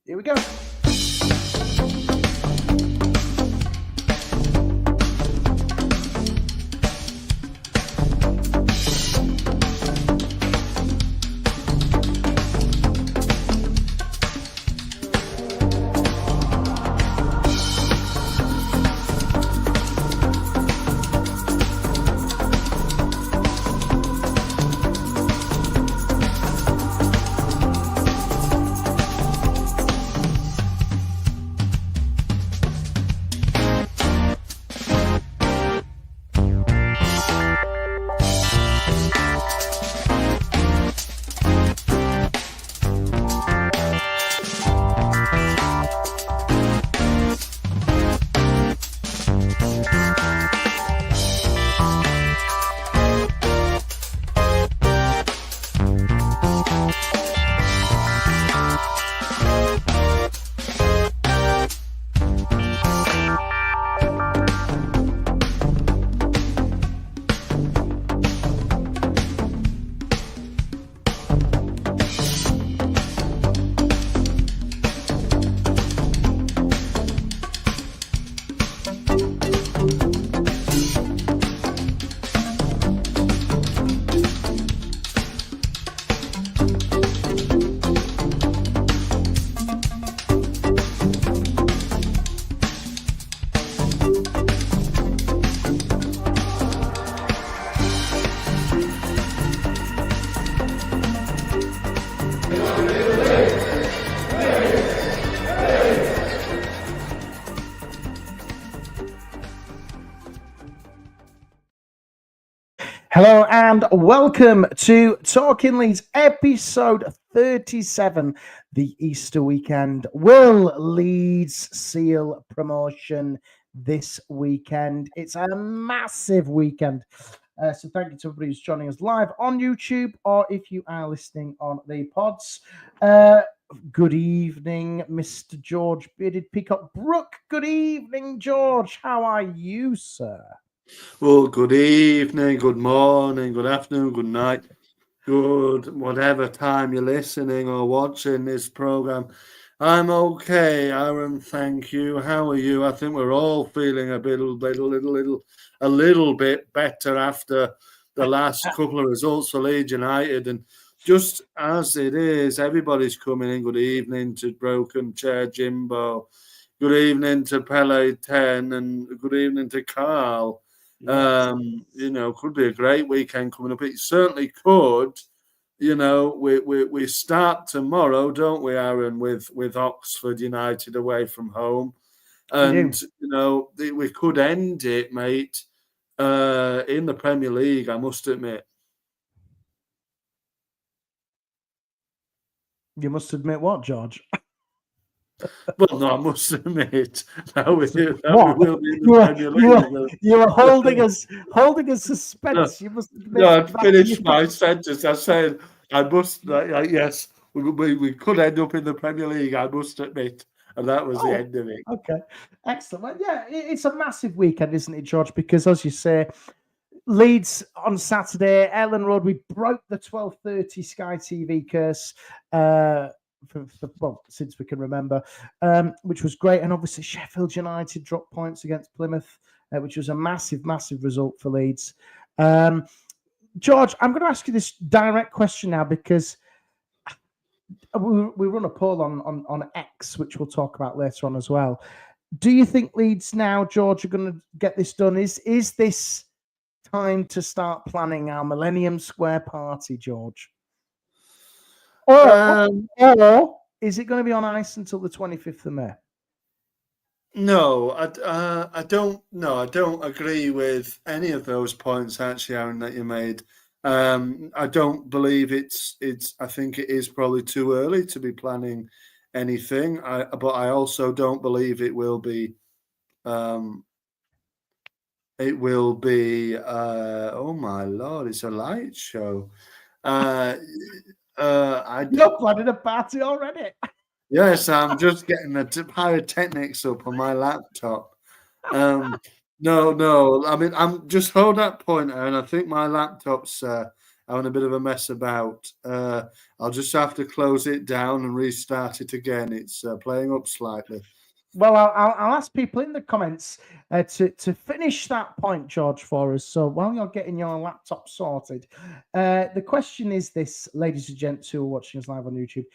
Here we go. Hello and welcome to Talking Leeds, episode 37, the Easter weekend. Will Leeds seal promotion this weekend? It's a massive weekend. So thank you to everybody who's joining us live on YouTube, or if you are listening on the pods. Good evening, Mr. George Bearded Peacock Brook. Good evening, George. How are you, sir? Well, good evening, good morning, good afternoon, good night, good whatever time you're listening or watching this program. I'm okay, Aaron. Thank you. How are you? I think we're all feeling a little bit better after the last couple of results for Leeds United. And just as it is, everybody's coming in. Good evening to Broken Chair Jimbo. Good evening to Pele 10, and good evening to Carl. Could be a great weekend coming up. It certainly could. We start tomorrow, don't we, Aaron, with Oxford United away from home. And, we could end it, mate, in the Premier League, I must admit. You must admit what, George? Well, no, I must admit that we will be in the Premier League. You were holding us suspense. No, you must admit. No, I'd finished my sentence. I said, I must, yes, we could end up in the Premier League, I must admit. And that was the end of it. Okay, excellent. Well, yeah, it's a massive weekend, isn't it, George? Because as you say, Leeds on Saturday, Ellen Road, we broke the 12:30 Sky TV curse. Since we can remember, which was great. And obviously Sheffield United dropped points against Plymouth, which was a massive result for Leeds. George, I'm going to ask you this direct question now because we run a poll on X, which we'll talk about later on as well. Do you think Leeds now, George, are going to get this done? Is this time to start planning our Millennium Square party, George? Or is it going to be on ice until the 25th of May? No, I don't. No, I don't agree with any of those points, actually, Aaron, that you made. I don't believe it's. I think it is probably too early to be planning anything. But I also don't believe it will be. It will be. Oh my Lord! It's a light show. You're planning a party already. Yes, I'm just getting the pyrotechnics up on my laptop. No. I mean, I'm just hold that point, and I think my laptop's having a bit of a mess about. I'll just have to close it down and restart it again. It's playing up slightly. Well, I'll ask people in the comments to finish that point, George, for us. So while you're getting your laptop sorted, the question is this, ladies and gents who are watching us live on YouTube: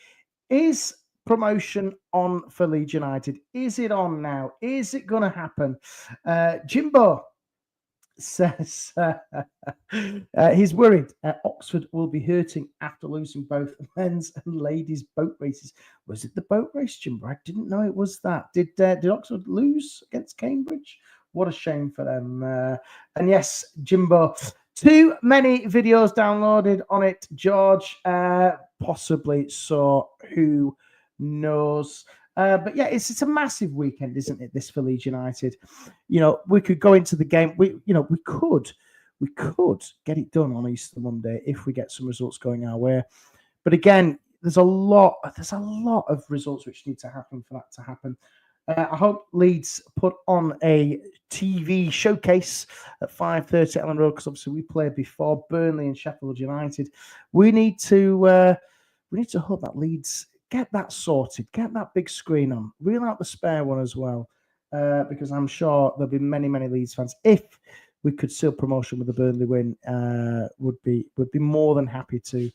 is promotion on for Leeds United? Is it on now? Is it going to happen? Jimbo says he's worried Oxford will be hurting after losing both men's and ladies' boat races. Was it the boat race, Jimbo? I didn't know it was that. Did Oxford lose against Cambridge? What a shame for them. And yes, Jimbo, too many videos downloaded on it, George. Possibly so. Who knows? But yeah, it's a massive weekend, isn't it? This for Leeds United. We could go into the game. We could get it done on Easter Monday if we get some results going our way. But again, there's a lot of results which need to happen for that to happen. I hope Leeds put on a TV showcase at 5:30 Ellen Road, because obviously we played before Burnley and Sheffield United. We need to hope that Leeds get that sorted, get that big screen on, reel out the spare one as well, because I'm sure there'll be many, many Leeds fans. If we could seal promotion with the Burnley win, would be more than happy to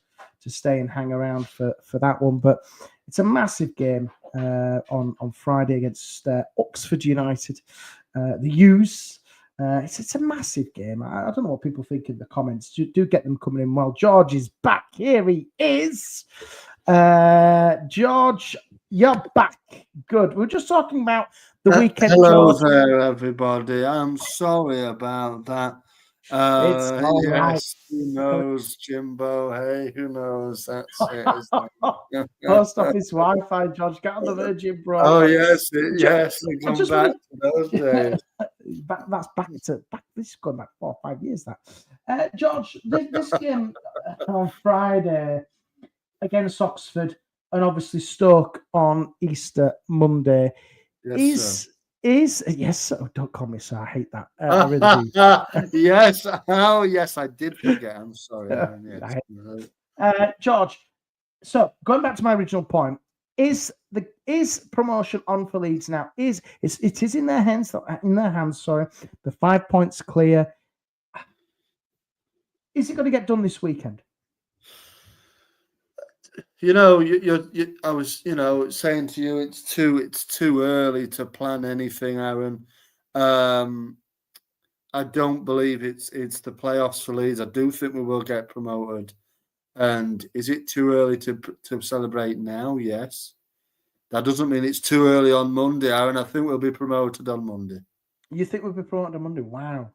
stay and hang around for that one. But it's a massive game on Friday against Oxford United, the U's. It's a massive game. I don't know what people think in the comments. Do get them coming in. Well, George is back. Here he is. George, you're back. Good. We're just talking about the weekend. Hello George. there, everybody. I'm sorry about that. It's all Yes, right. who knows, Jimbo? Hey, who knows? That's it, isn't it? Post office Wi-Fi, George. Get on the Virgin broadband. Oh yes, yes. We come back to those days. That's back. This is going back 4 or 5 years. That George, this game on Friday against Oxford, and obviously Stoke on Easter Monday, Yes, yes, sir. Don't call me sir. I hate that. I really do. Yes. Oh, yes. I did forget. I'm sorry. George. So going back to my original point, is promotion on for Leeds now? It is in their hands. Sorry, the 5 points clear. Is it going to get done this weekend? I was, saying to you, it's too early to plan anything, Aaron. I don't believe it's the playoffs for Leeds. I do think we will get promoted. And is it too early to celebrate now? Yes. That doesn't mean it's too early on Monday, Aaron. I think we'll be promoted on Monday. You think we'll be promoted on Monday? Wow.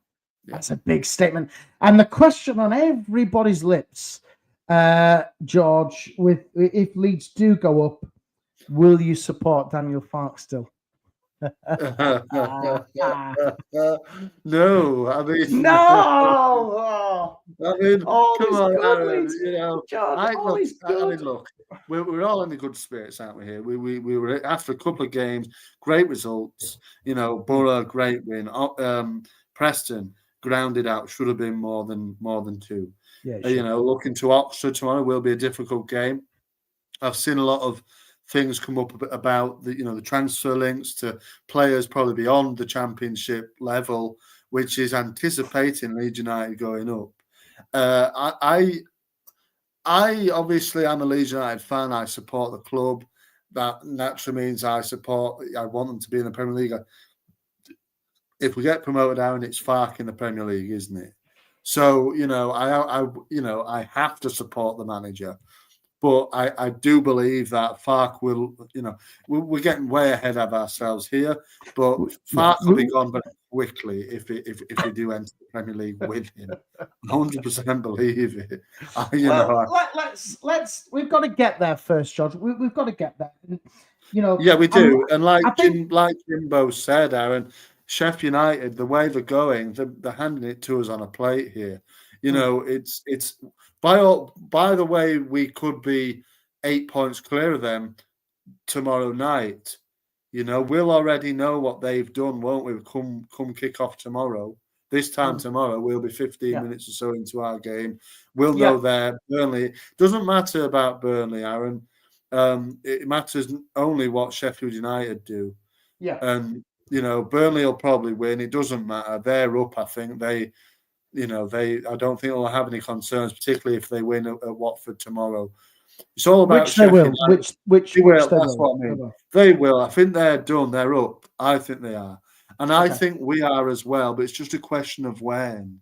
Yeah. That's a big statement. And the question on everybody's lips, George, if Leeds do go up, will you support Daniel Farke still? No, I mean no. I mean, come on, Aaron, George, look, we're all in the good spirits, aren't we? Here, we were after a couple of games, great results. Borough, great win. Preston grounded out, should have been more than two. Yeah, looking to Oxford tomorrow will be a difficult game. I've seen a lot of things come up about the transfer links to players probably beyond the Championship level, which is anticipating Leeds United going up. I obviously am a Leeds United fan. I support the club. That naturally means I want them to be in the Premier League. If we get promoted down, it's Farke in the Premier League, isn't it? So I have to support the manager. But I do believe that Farke will, we're getting way ahead of ourselves here. But Farke will be gone very quickly if we do enter the Premier League with him. 100% believe it. We've got to get there first, George. We've got to get there. Yeah, we do. And like Jimbo said, Aaron, Sheffield United, the way they're going, they're handing it to us on a plate here. It's by the way, we could be 8 points clear of them tomorrow night. We'll already know what they've done, won't we? Come kick off tomorrow. This time tomorrow, we'll be 15 minutes or so into our game. We'll Yeah. know there. Burnley doesn't matter about Burnley, Aaron. It matters only what Sheffield United do. Yeah. And Burnley will probably win. It doesn't matter. They're up. I think they. I don't think they'll have any concerns, particularly if they win at Watford tomorrow. It's all about which they will. United. Which they will. They That's will. what I mean. They will. I think they're done. They're up. I think they are. And I think we are as well, but it's just a question of when.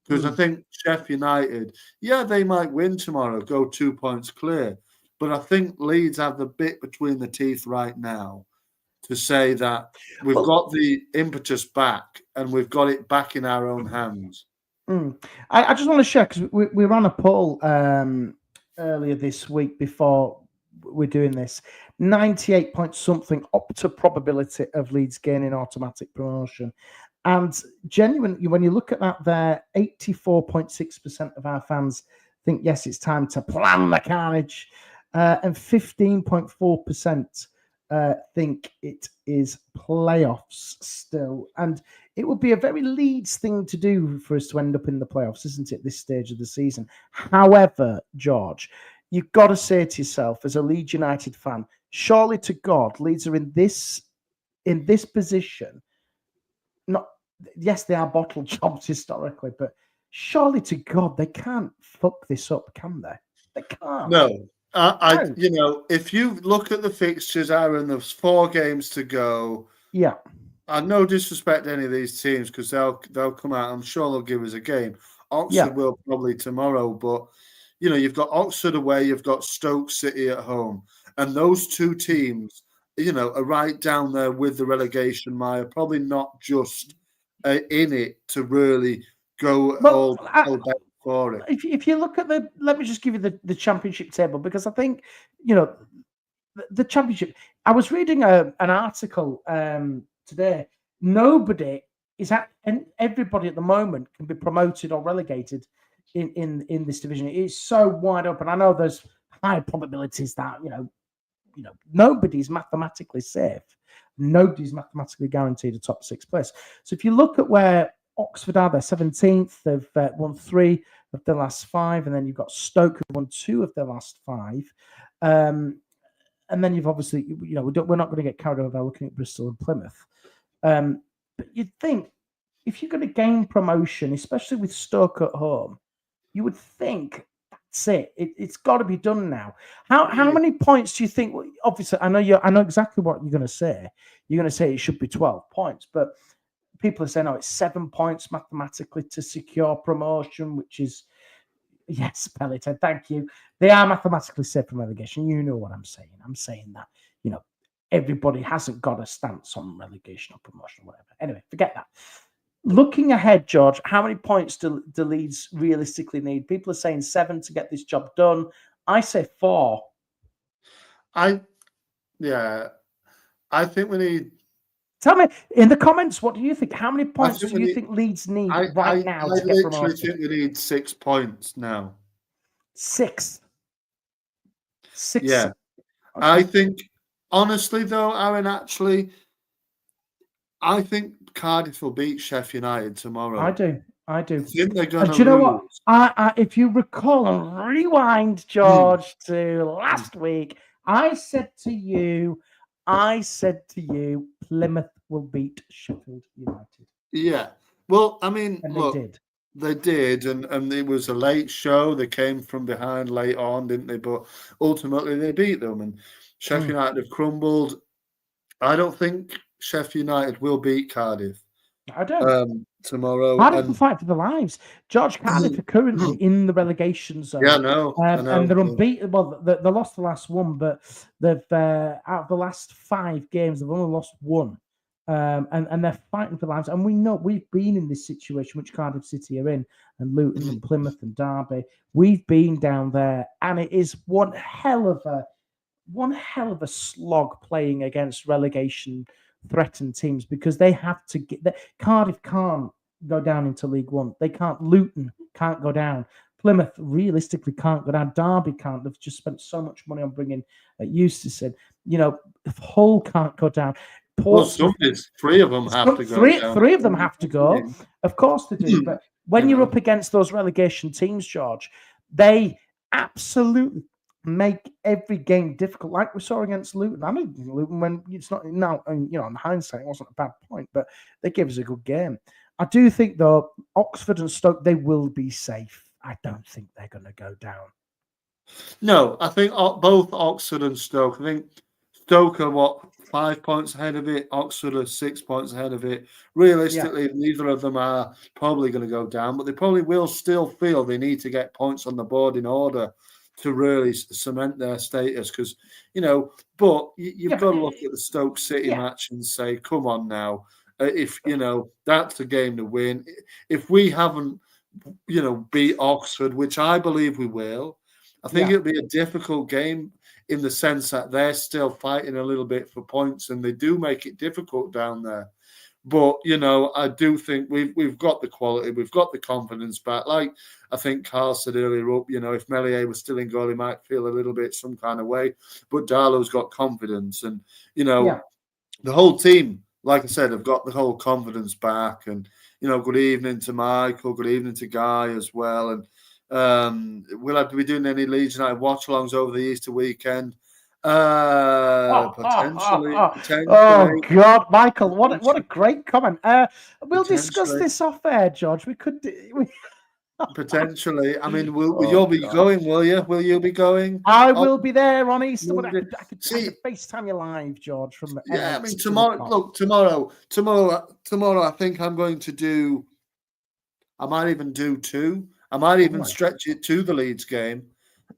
Because I think Sheffield United, they might win tomorrow, go 2 points clear. But I think Leeds have the bit between the teeth right now to say that we've got the impetus back and we've got it back in our own hands. I just want to share, because we ran a poll earlier this week before we're doing this. 98 point something up to probability of Leeds gaining automatic promotion. And genuinely, when you look at that there, 84.6% of our fans think, yes, it's time to plan the carnage. And 15.4% think it is playoffs still. And it would be a very Leeds thing to do for us to end up in the playoffs, isn't it, this stage of the season? However, George, you've got to say to yourself, as a Leeds United fan, surely to God, Leeds are in this position. Yes, they are bottle jobs historically, but surely to God, they can't fuck this up, can they? They can't. No. If you look at the fixtures, Aaron, there's 4 games to go. Yeah. And no disrespect to any of these teams, because they'll come out. I'm sure they'll give us a game. Oxford will probably tomorrow, but you've got Oxford away, you've got Stoke City at home, and those 2 teams, are right down there with the relegation mire. Probably not just in it to really go all back for it. If you look at let me just give you the championship table, because I think the championship. I was reading an article today. Nobody is and everybody at the moment can be promoted or relegated in this division. It's so wide open. I know there's high probabilities that nobody's mathematically safe. Nobody's mathematically guaranteed a top 6 place. So if you look at where Oxford are, they're 17th. They've won 3 of their last 5, and then you've got Stoke, who won 2 of their last 5. And then you've obviously, we're not going to get carried away looking at Bristol and Plymouth. But you'd think if you're going to gain promotion, especially with Stoke at home, you would think that's it. It's got to be done now. How many points do you think? Well, obviously, I know exactly what you're going to say. You're going to say it should be 12 points, but people are saying, it's 7 points mathematically to secure promotion, which is, yes, Pelleter, thank you. They are mathematically safe from relegation. You know what I'm saying. I'm saying that, everybody hasn't got a stance on relegation or promotion or whatever. Anyway, forget that. Looking ahead, George, how many points do Leeds realistically need? People are saying 7 to get this job done. I say 4. I think we need. Tell me in the comments, what do you think? How many points do you think Leeds need now to get promoted? I literally think we need 6 points now. 6. 6. Yeah. Okay. I think, honestly, though, Aaron, I think Cardiff will beat Sheffield United tomorrow. I do. I think they're going to do you know what? If you recall and rewind, George, to last week, I said to you, Plymouth will beat Sheffield United. Yeah. Well, I mean, and look, they did. They did, and it was a late show. They came from behind late on, didn't they? But ultimately, they beat them, and Sheffield United have crumbled. I don't think Sheffield United will beat Cardiff. I don't. Tomorrow. Cardiff will fight for their lives. George, Cardiff are currently in the relegation zone. Yeah, I know. And they're unbeaten. Well, they lost the last one, but they've out of the last 5 games, they've only lost 1. And they're fighting for lives. And we know we've been in this situation, which Cardiff City are in, and Luton and Plymouth and Derby. We've been down there, and it is one hell of a slog playing against relegation threatened teams, because they have to get that. Cardiff can't go down into League One. They can't. Luton can't go down. Plymouth realistically can't go down. Derby can't. They've just spent so much money on bringing Eustace in. Hull can't go down. Well, Portsmouth. somebody's 3 of them have to go down. Three of them have to go. Of course they do. But when you're up against those relegation teams, George, they absolutely make every game difficult, like we saw against Luton. I mean, Luton, when it's not now, and in hindsight, it wasn't a bad point, but they gave us a good game. I do think, though, Oxford and Stoke, they will be safe. I don't think they're going to go down. No, I think both Oxford and Stoke. I think Stoke are 5 points ahead of it. Oxford are 6 points ahead of it. Realistically, neither of them are probably going to go down, but they probably will still feel they need to get points on the board in order to really cement their status. Because but you've got to look at the Stoke City match and say, come on now, if that's a game to win. If we haven't, beat Oxford, which I believe we will. I think it'll be a difficult game in the sense that they're still fighting a little bit for points, and they do make it difficult down there. But I do think we've got the quality, we've got the confidence back. Like I think Carl said earlier up, if Melier was still in goal, he might feel a little bit some kind of way. But Darlow's got confidence, and the whole team, like I said, have got the whole confidence back. And good evening to Michael, good evening to Guy as well, and. Will I be doing any Leeds United watch-alongs over the Easter weekend? Potentially. Oh God, Michael, what a great comment. We'll discuss this off air, George. We could. Potentially. I mean, you'll be going, will you? Will you be going? I will be there on Easter. I could FaceTime you live, George. From I mean, tomorrow. Look, tomorrow. I think I'm going to do. I might even do 2. I might even stretch it to the Leeds game.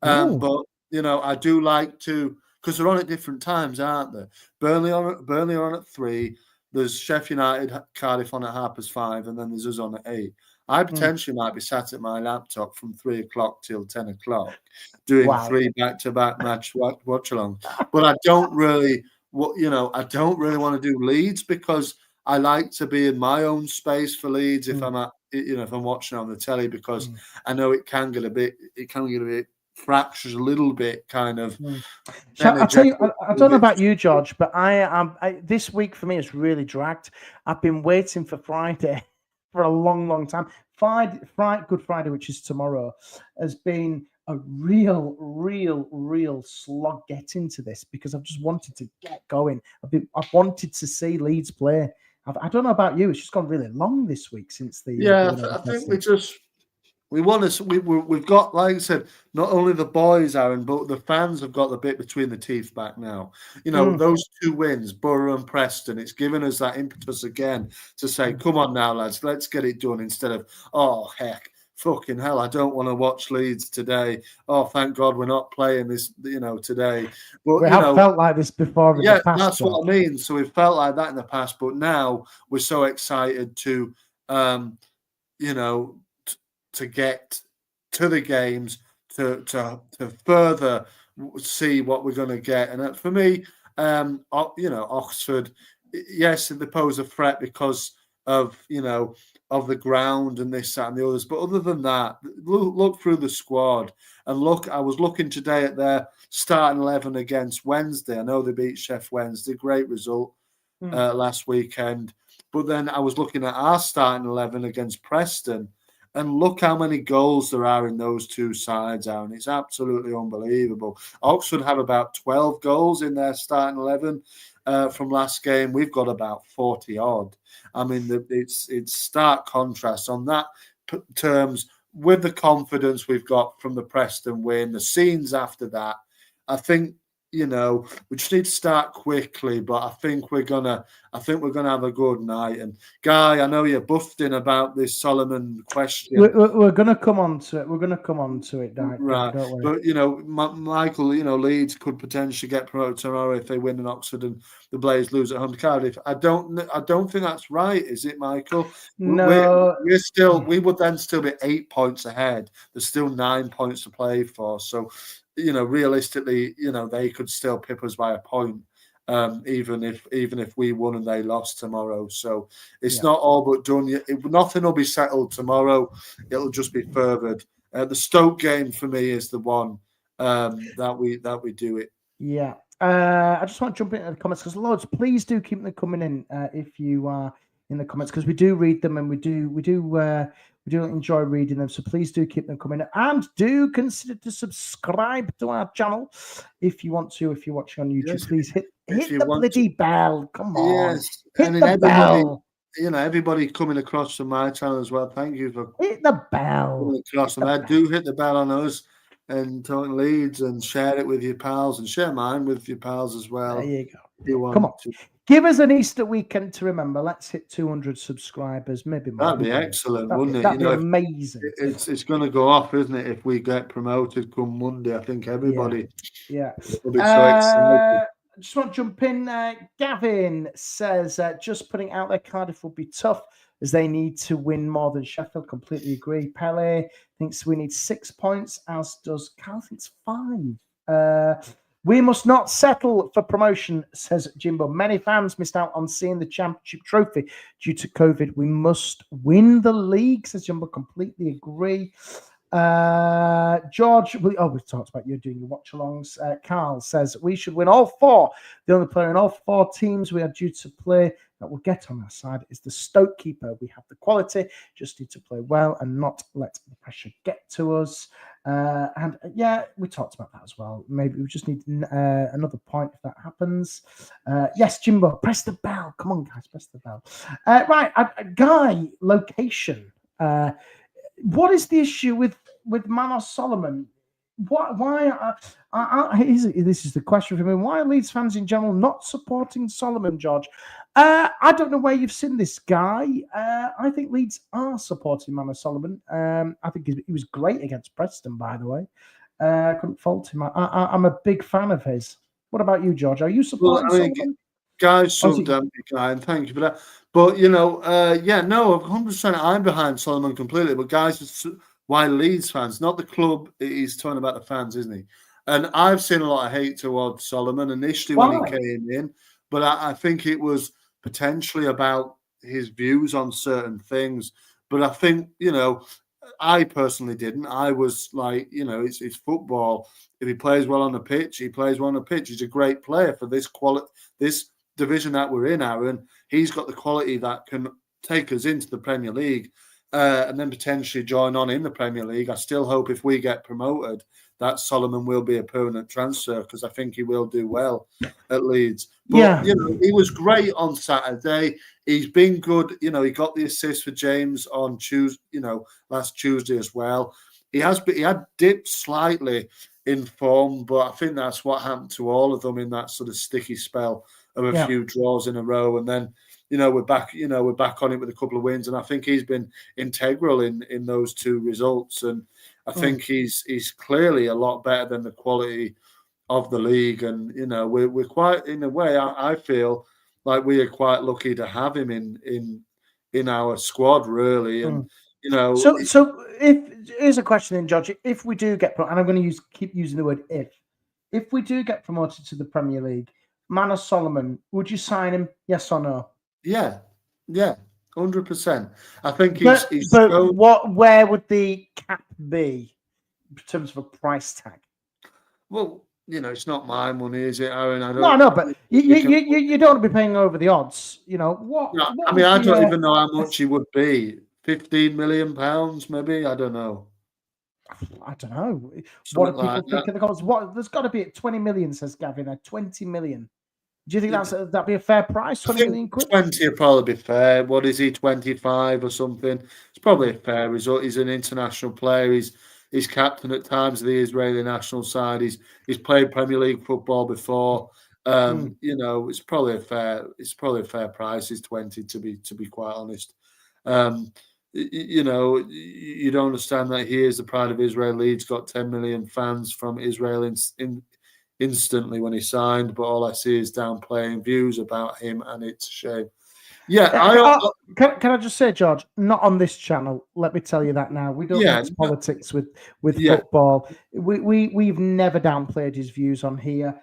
But I do like to, because they're on at different times, aren't they? Burnley are on at 3. There's Sheffield United, Cardiff on at 5:30, and then there's us on at 8. I potentially might be sat at my laptop from 3 o'clock till 10 o'clock doing 3 back-to-back match watch-alongs. But I don't really, I don't really want to do Leeds because I like to be in my own space for Leeds if I'm at, if I'm watching on the telly, because I know it can get a bit fractures a little bit, kind of. I'll tell you, I don't know about you, George, but this week for me has really dragged. I've been waiting for Friday for a long, long time. Good Friday, which is tomorrow, has been a real slog getting to this because I've just wanted to get going. I've wanted to see Leeds play. I don't know about you. It's just gone really long this week since the. I think we've got, like I said, not only the boys, Aaron, but the fans have got the bit between the teeth back now. Those 2 wins, Borough and Preston, it's given us that impetus again to say, come on now, lads, let's get it done, instead of, oh, heck, fucking hell, I don't want to watch Leeds today. Oh, thank God we're not playing this, today. But we have felt like this before. Yeah, that's what I mean. So we've felt like that in the past, but now we're so excited to, to get to the games, to further see what we're going to get. And for me, Oxford, yes, they pose a threat because of of the ground and this, that, and the others. But other than that, look through the squad and look. I was looking today at their starting 11 against Wednesday. I know they beat Sheff Wednesday, great result last weekend. But then I was looking at our starting 11 against Preston. And look how many goals there are in those 2 sides, Aaron. It's absolutely unbelievable. Oxford have about 12 goals in their starting 11 from last game. We've got about 40 odd. I mean, it's stark contrast on that terms with the confidence we've got from the Preston win, the scenes after that. I think we just need to start quickly, but I think we're gonna have a good night. And Guy, I know you're buffed in about this Solomon question. We're gonna come on to it. We're gonna come on to it, right? Don't worry. But Michael, Leeds could potentially get promoted tomorrow if they win in Oxford and the Blaze lose at home to Cardiff. I don't think that's right, is it, Michael? No, we would then still be 8 points ahead. There's still 9 points to play for, so. Realistically, they could still pip us by a point, even if we won and they lost tomorrow. So it's not all but done. Nothing will be settled tomorrow. It'll just be furthered. The Stoke game for me is the one that we do it. Yeah, I just want to jump into the comments because loads. Please do keep them coming in if you are in the comments because we do read them and we do enjoy reading them. So please do keep them coming in and do consider to subscribe to our channel if you want to. If you're watching on YouTube, Yes, please hit you the want bloody bell. Come on, yes, hit and the everybody, bell. everybody coming across to my channel as well. Thank you for Hit the bell. coming across, and I do hit the bell on us and Talking Leeds, and share it with your pals, and share mine with your pals as well. There you go. If you want Come on. to. Give us an Easter weekend to remember. Let's hit 200 subscribers, maybe more. That'd be excellent, wouldn't it? That'd be amazing. It's going to go off, isn't it? If we get promoted come Monday, I think everybody will be so excited. I just want to jump in. Gavin says, just putting out there, Cardiff will be tough as they need to win more than Sheffield. Completely agree. Pele thinks we need 6 points, as does Carl thinks 5. We must not settle for promotion, says Jimbo. Many fans missed out on seeing the championship trophy due to COVID. We must win the league, says Jimbo. Completely agree. George, we've talked about you doing your watch-alongs. Carl says we should win all 4. The only player in all 4 teams we are due to play that will get on our side is the Stoke keeper. We have the quality, just need to play well and not let the pressure get to us. And we talked about that as well. Maybe we just need another point if that happens. Yes, Jimbo, press the bell. Come on, guys, press the bell. Right, Guy, location. What is the issue with Manos Solomon? Why? This is the question for me. Why are Leeds fans in general not supporting Solomon, George? I don't know where you've seen this guy. I think Leeds are supporting Manos Solomon. I think he was great against Preston, by the way. I couldn't fault him. I'm a big fan of his. What about you, George? Are you supporting Solomon? Guys, subbed guy, and thank you for that. But 100%. I'm behind Solomon completely. But guys, why Leeds fans, not the club? He's talking about the fans, isn't he? And I've seen a lot of hate towards Solomon initially when he came in, but I think it was potentially about his views on certain things. But I think I personally didn't. I was like, it's football. If he plays well on the pitch, he plays well on the pitch. He's a great player for this division that we're in, Aaron. He's got the quality that can take us into the Premier League and then potentially join on in the Premier League. I still hope if we get promoted that Solomon will be a permanent transfer because I think he will do well at Leeds. But, he was great on Saturday. He's been good. He got the assist for James on last Tuesday as well. He had dipped slightly in form, but I think that's what happened to all of them in that sort of sticky spell of a few draws in a row, and then we're back on it with a couple of wins, and I think he's been integral in those 2 results, and I think he's clearly a lot better than the quality of the league, and we're quite, in a way, I feel like we are quite lucky to have him in our squad, really, and So here's a question then, George. If we do get promoted, and I'm going to keep using the word if we do get promoted to the Premier League, Manos Solomon, would you sign him? Yes or no? Yeah, 100%. I think where would the cap be in terms of a price tag? Well, it's not my money, is it, Aaron? But you don't want to be paying over the odds. What? No, I don't even know how much he would be. £15 million, maybe. I don't know. I don't know. Something what do people think in the comments? There's got to be at 20 million, says Gavin. 20 million. Do you think that'd be a fair price? 20 million quid? 20 would probably be fair. What is he, 25 or something? It's probably a fair result. He's an international player. He's captain at times of the Israeli national side. He's played Premier League football before. It's probably a fair price. It's 20 to be quite honest. You don't understand that he is the pride of Israel. Leeds got 10 million fans from Israel instantly when he signed, but all I see is downplaying views about him, and it's a shame. Can I just say, George, not on this channel. Let me tell you that now. We don't mix politics with football. We've never downplayed his views on here.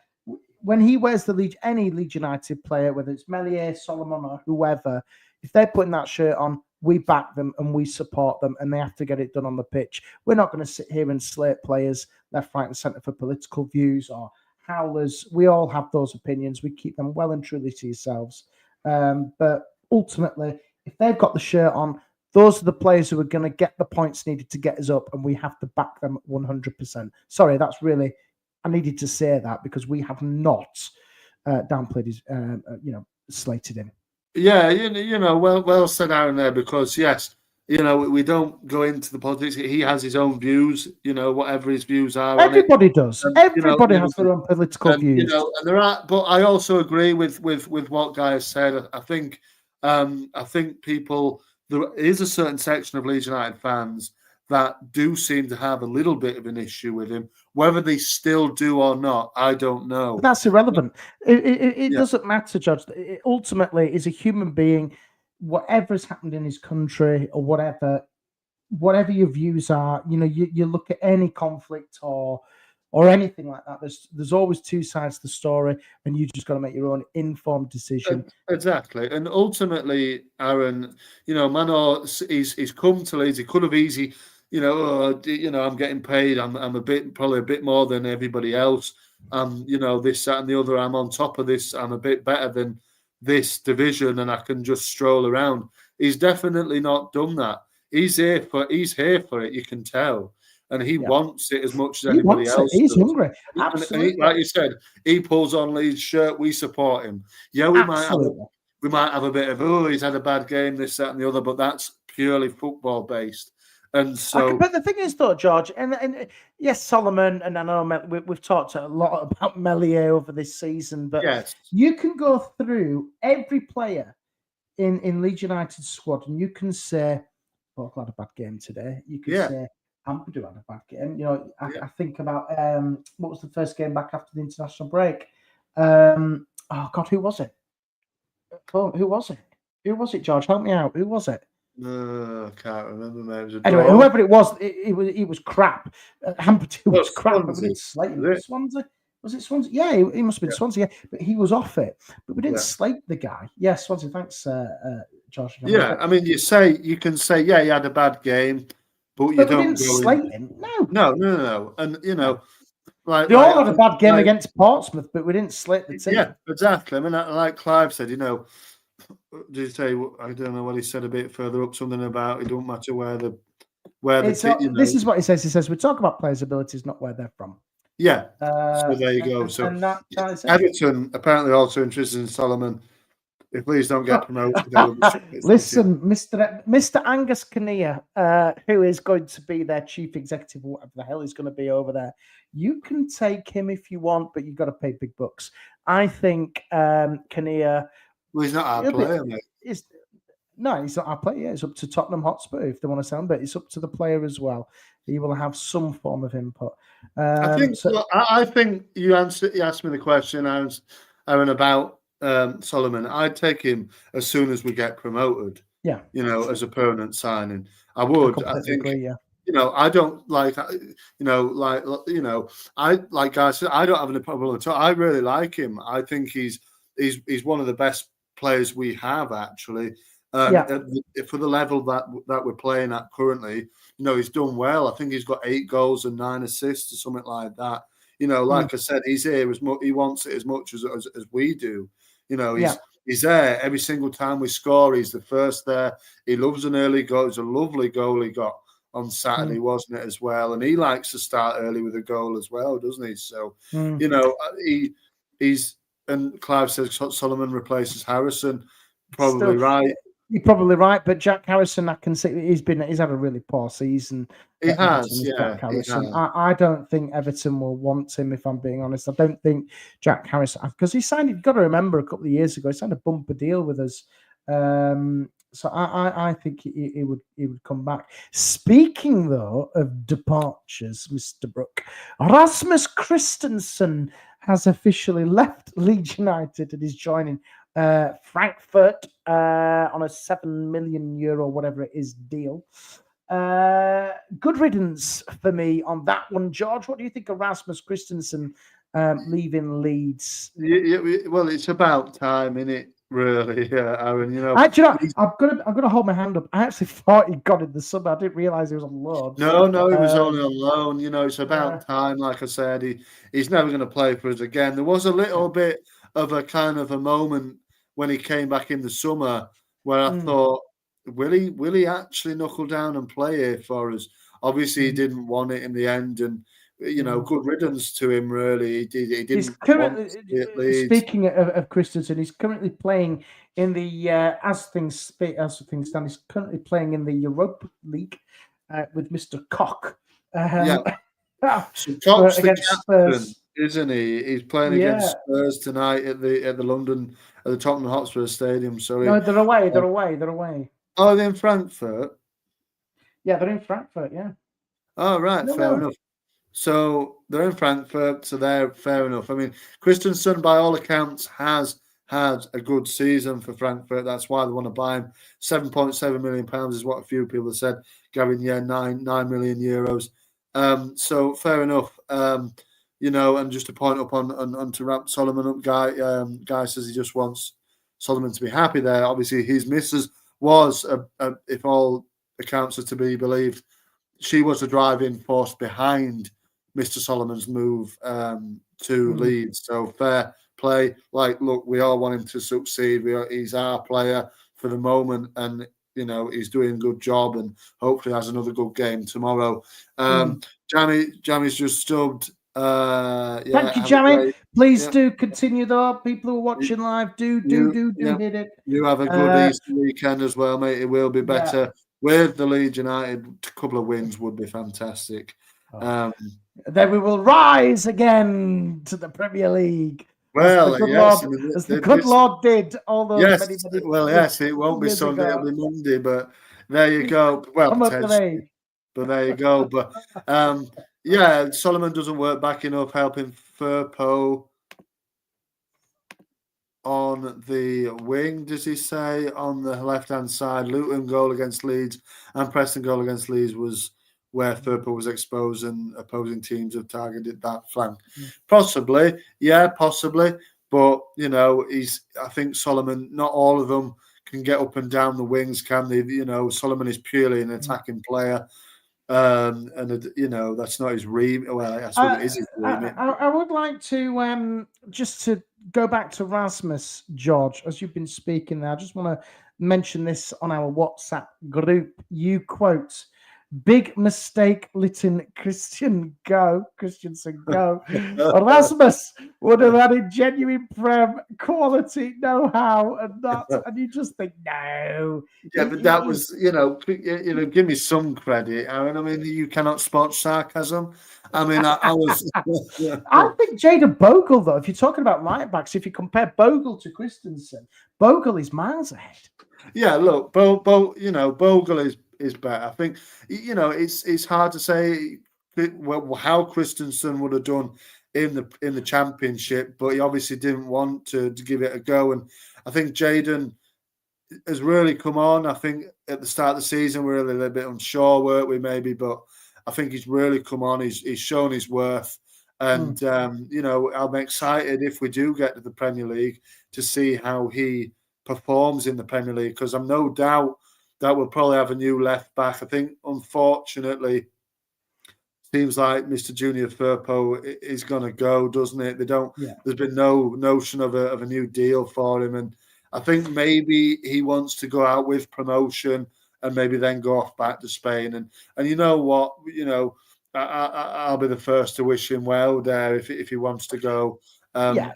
When he wears any Leeds United player, whether it's Melier, Solomon, or whoever, if they're putting that shirt on, we back them and we support them, and they have to get it done on the pitch. We're not going to sit here and slate players left, right, and centre for political views or howlers. We all have those opinions. We keep them well and truly to yourselves. But ultimately, if they've got the shirt on, those are the players who are going to get the points needed to get us up, and we have to back them 100%. Sorry, that's really, I needed to say that because we have not downplayed his, slated him. Yeah, well said, Aaron, there, because yes, we don't go into the politics. He has his own views, whatever his views are on it. Everybody does. Everybody has their own political and views. and there are, but I also agree with what Guy has said. I think people, there is a certain section of Leeds United fans that do seem to have a little bit of an issue with him. Whether they still do or not, I don't know. But that's irrelevant. It doesn't matter, Judge. Ultimately, is a human being. Whatever's happened in his country or whatever your views are, you look at any conflict or anything like that. There's always two sides to the story, and you just got to make your own informed decision. Exactly, and ultimately, Aaron, Mano, he's come to Leeds. He could have easily, I'm getting paid. I'm probably a bit more than everybody else. This, that, and the other. I'm on top of this. I'm a bit better than this division, and I can just stroll around. He's definitely not done that. He's here for it. You can tell. And he wants it as much as anybody else. He's does. hungry. Absolutely. And like you said, he pulls on Leeds' shirt. We support him. Yeah, we might have a bit of, he's had a bad game, this, that, and the other, but that's purely football based. And so, but the thing is, though, George, and yes, Solomon, and I know we've talked a lot about Melier over this season, but you can go through every player in Leeds United's squad, and you can say, I've had a bad game today. You can say, Ampadu had a bad game. I think about what was the first game back after the international break? Oh God, who was it? Oh, who was it? Who was it, George? Help me out. Who was it? I can't remember. Maybe anyway, whoever it was, it was crap. Ampadu was crap. But we didn't slate him. Swansea. Was it Swansea? Yeah, he must have been Swansea. Yeah. But he was off it. But we didn't slate the guy. Yeah, Swansea. Thanks, Josh. Yeah, I mean, you can say, he had a bad game, but you don't didn't slate him. No. And like they all had a bad game against Portsmouth, but we didn't slate the team. Yeah, exactly. I mean, like Clive said, did you say? I don't know what he said a bit further up. Something about it don't matter where the This is what he says. He says we talk about players' abilities, not where they're from. Yeah. So there you go. So Everton apparently also interested in Solomon. If Leeds don't get promoted, listen, Mr. Angus Kinnear, who is going to be their chief executive, whatever the hell he's going to be over there, you can take him if you want, but you've got to pay big bucks. I think Kinnear. Well, he's not our player, mate. No, he's not our player. Yeah, it's up to Tottenham Hotspur if they want to sell him, but it's up to the player as well. He will have some form of input. I think you asked me the question, Aaron, about Solomon. I'd take him as soon as we get promoted. Yeah, as a permanent signing. I would. I think. Agree, yeah. I don't like. I like guys. I don't have any problem at all. I really like him. I think he's one of the best players we have actually. For the level that we're playing at currently, he's done well. I think he's got 8 goals and 9 assists or something like that. Like I said, he's here as much. He wants it as much as we do. He's there every single time we score. He's the first there. He loves an early goal. It's a lovely goal he got on Saturday, wasn't it, as well? And he likes to start early with a goal as well, doesn't he? So, he's, and Clive says Solomon replaces Harrison. Probably right. You're probably right, but Jack Harrison, I can see he's had a really poor season. He has, Jack Harrison. I don't think Everton will want him, if I'm being honest. I don't think Jack Harrison, because he signed. You've got to remember, a couple of years ago, he signed a bumper deal with us. So I think he would come back. Speaking though of departures, Mr. Brook, Rasmus Christensen has officially left Leeds United and is joining Frankfurt on a €7 million, whatever it is, deal. Good riddance for me on that one, George. What do you think of Rasmus Christensen leaving Leeds? Well, it's about time, isn't it? Really, yeah, Aaron. Actually, I'm gonna hold my hand up. I actually thought he got in the summer. I didn't realize he was on loan. No, he was only on loan. It's Yeah, about time. Like I said, he's never going to play for us again. There was a little bit of a kind of a moment when he came back in the summer where I thought, will he actually knuckle down and play here for us? Obviously, he didn't want it in the end, and good riddance to him. Really, he he's didn't want currently to be at Leeds. speaking of Christensen. He's currently playing in the as things stand. He's currently playing in the Europa League with Mr. Koch. Yeah. So for, Cox the against captain, Spurs. isn't he? He's playing Yeah. against Spurs tonight at the Tottenham Hotspur Stadium. So No, they're away. They're away. They're away. oh, they're in Frankfurt. Yeah, they're in Frankfurt. Yeah. Oh, right, fair No. enough. So they're in Frankfurt, so they're fair enough. I mean, Christensen, by all accounts, has had a good season for Frankfurt. That's why they want to buy him. £7.7 million is what a few people have said. Gavin, yeah, 9 million euros. So fair enough. And just to point up on to wrap Solomon up, guy says he just wants Solomon to be happy there. Obviously, his missus was, if all accounts are to be believed, she was the driving force behind Mr. Solomon's move to Leeds. So fair play. Like, look, we all want him to succeed. He's our player for the moment, and he's doing a good job, and hopefully has another good game tomorrow. Jammy's just stubbed. Thank you, Jamie. Please do continue though. People who are watching live, do hit it. You have a good Easter weekend as well, mate. It will be better with the Leeds United. A couple of wins would be fantastic. Then we will rise again to the Premier League. Well, as the good Lord did all those many it won't be Sunday, it'll be Monday, but there you go. Well, potentially, but there you go. But Solomon doesn't work back enough, helping Firpo on the wing, does he say, on the left-hand side. Luton goal against Leeds and Preston goal against Leeds was where Firpo was exposed and opposing teams have targeted that flank. Possibly. But, I think Solomon, not all of them can get up and down the wings, can they? Solomon is purely an attacking player. That's not his remit. Well, I suppose it is his remit. I would like to just to go back to Rasmus, George, as you've been speaking there. I just want to mention this on our WhatsApp group. You quote, "Big mistake letting Christensen go. Rasmus would have had a genuine Prem quality, know-how, and that." And you just think, no. Yeah, but that was, give me some credit, Aaron. I mean, you cannot spot sarcasm. I mean, I was. I think Jada Bogle, though, if you're talking about right backs, if you compare Bogle to Christensen, Bogle is miles ahead. Yeah, look, Bogle is better. I think it's hard to say how Christensen would have done in the Championship, but he obviously didn't want to give it a go. And I think Jaden has really come on. I think at the start of the season we were a little bit unsure, weren't we? Maybe, but I think he's really come on. He's shown his worth, and I'm excited if we do get to the Premier League to see how he performs in the Premier League, because I'm no doubt that we'll probably have a new left back. I think, unfortunately, seems like Mr. Junior Firpo is going to go, doesn't it? There's been no notion of a new deal for him, and I think maybe he wants to go out with promotion and maybe then go off back to Spain. And you know what? I'll be the first to wish him well there if he wants to go.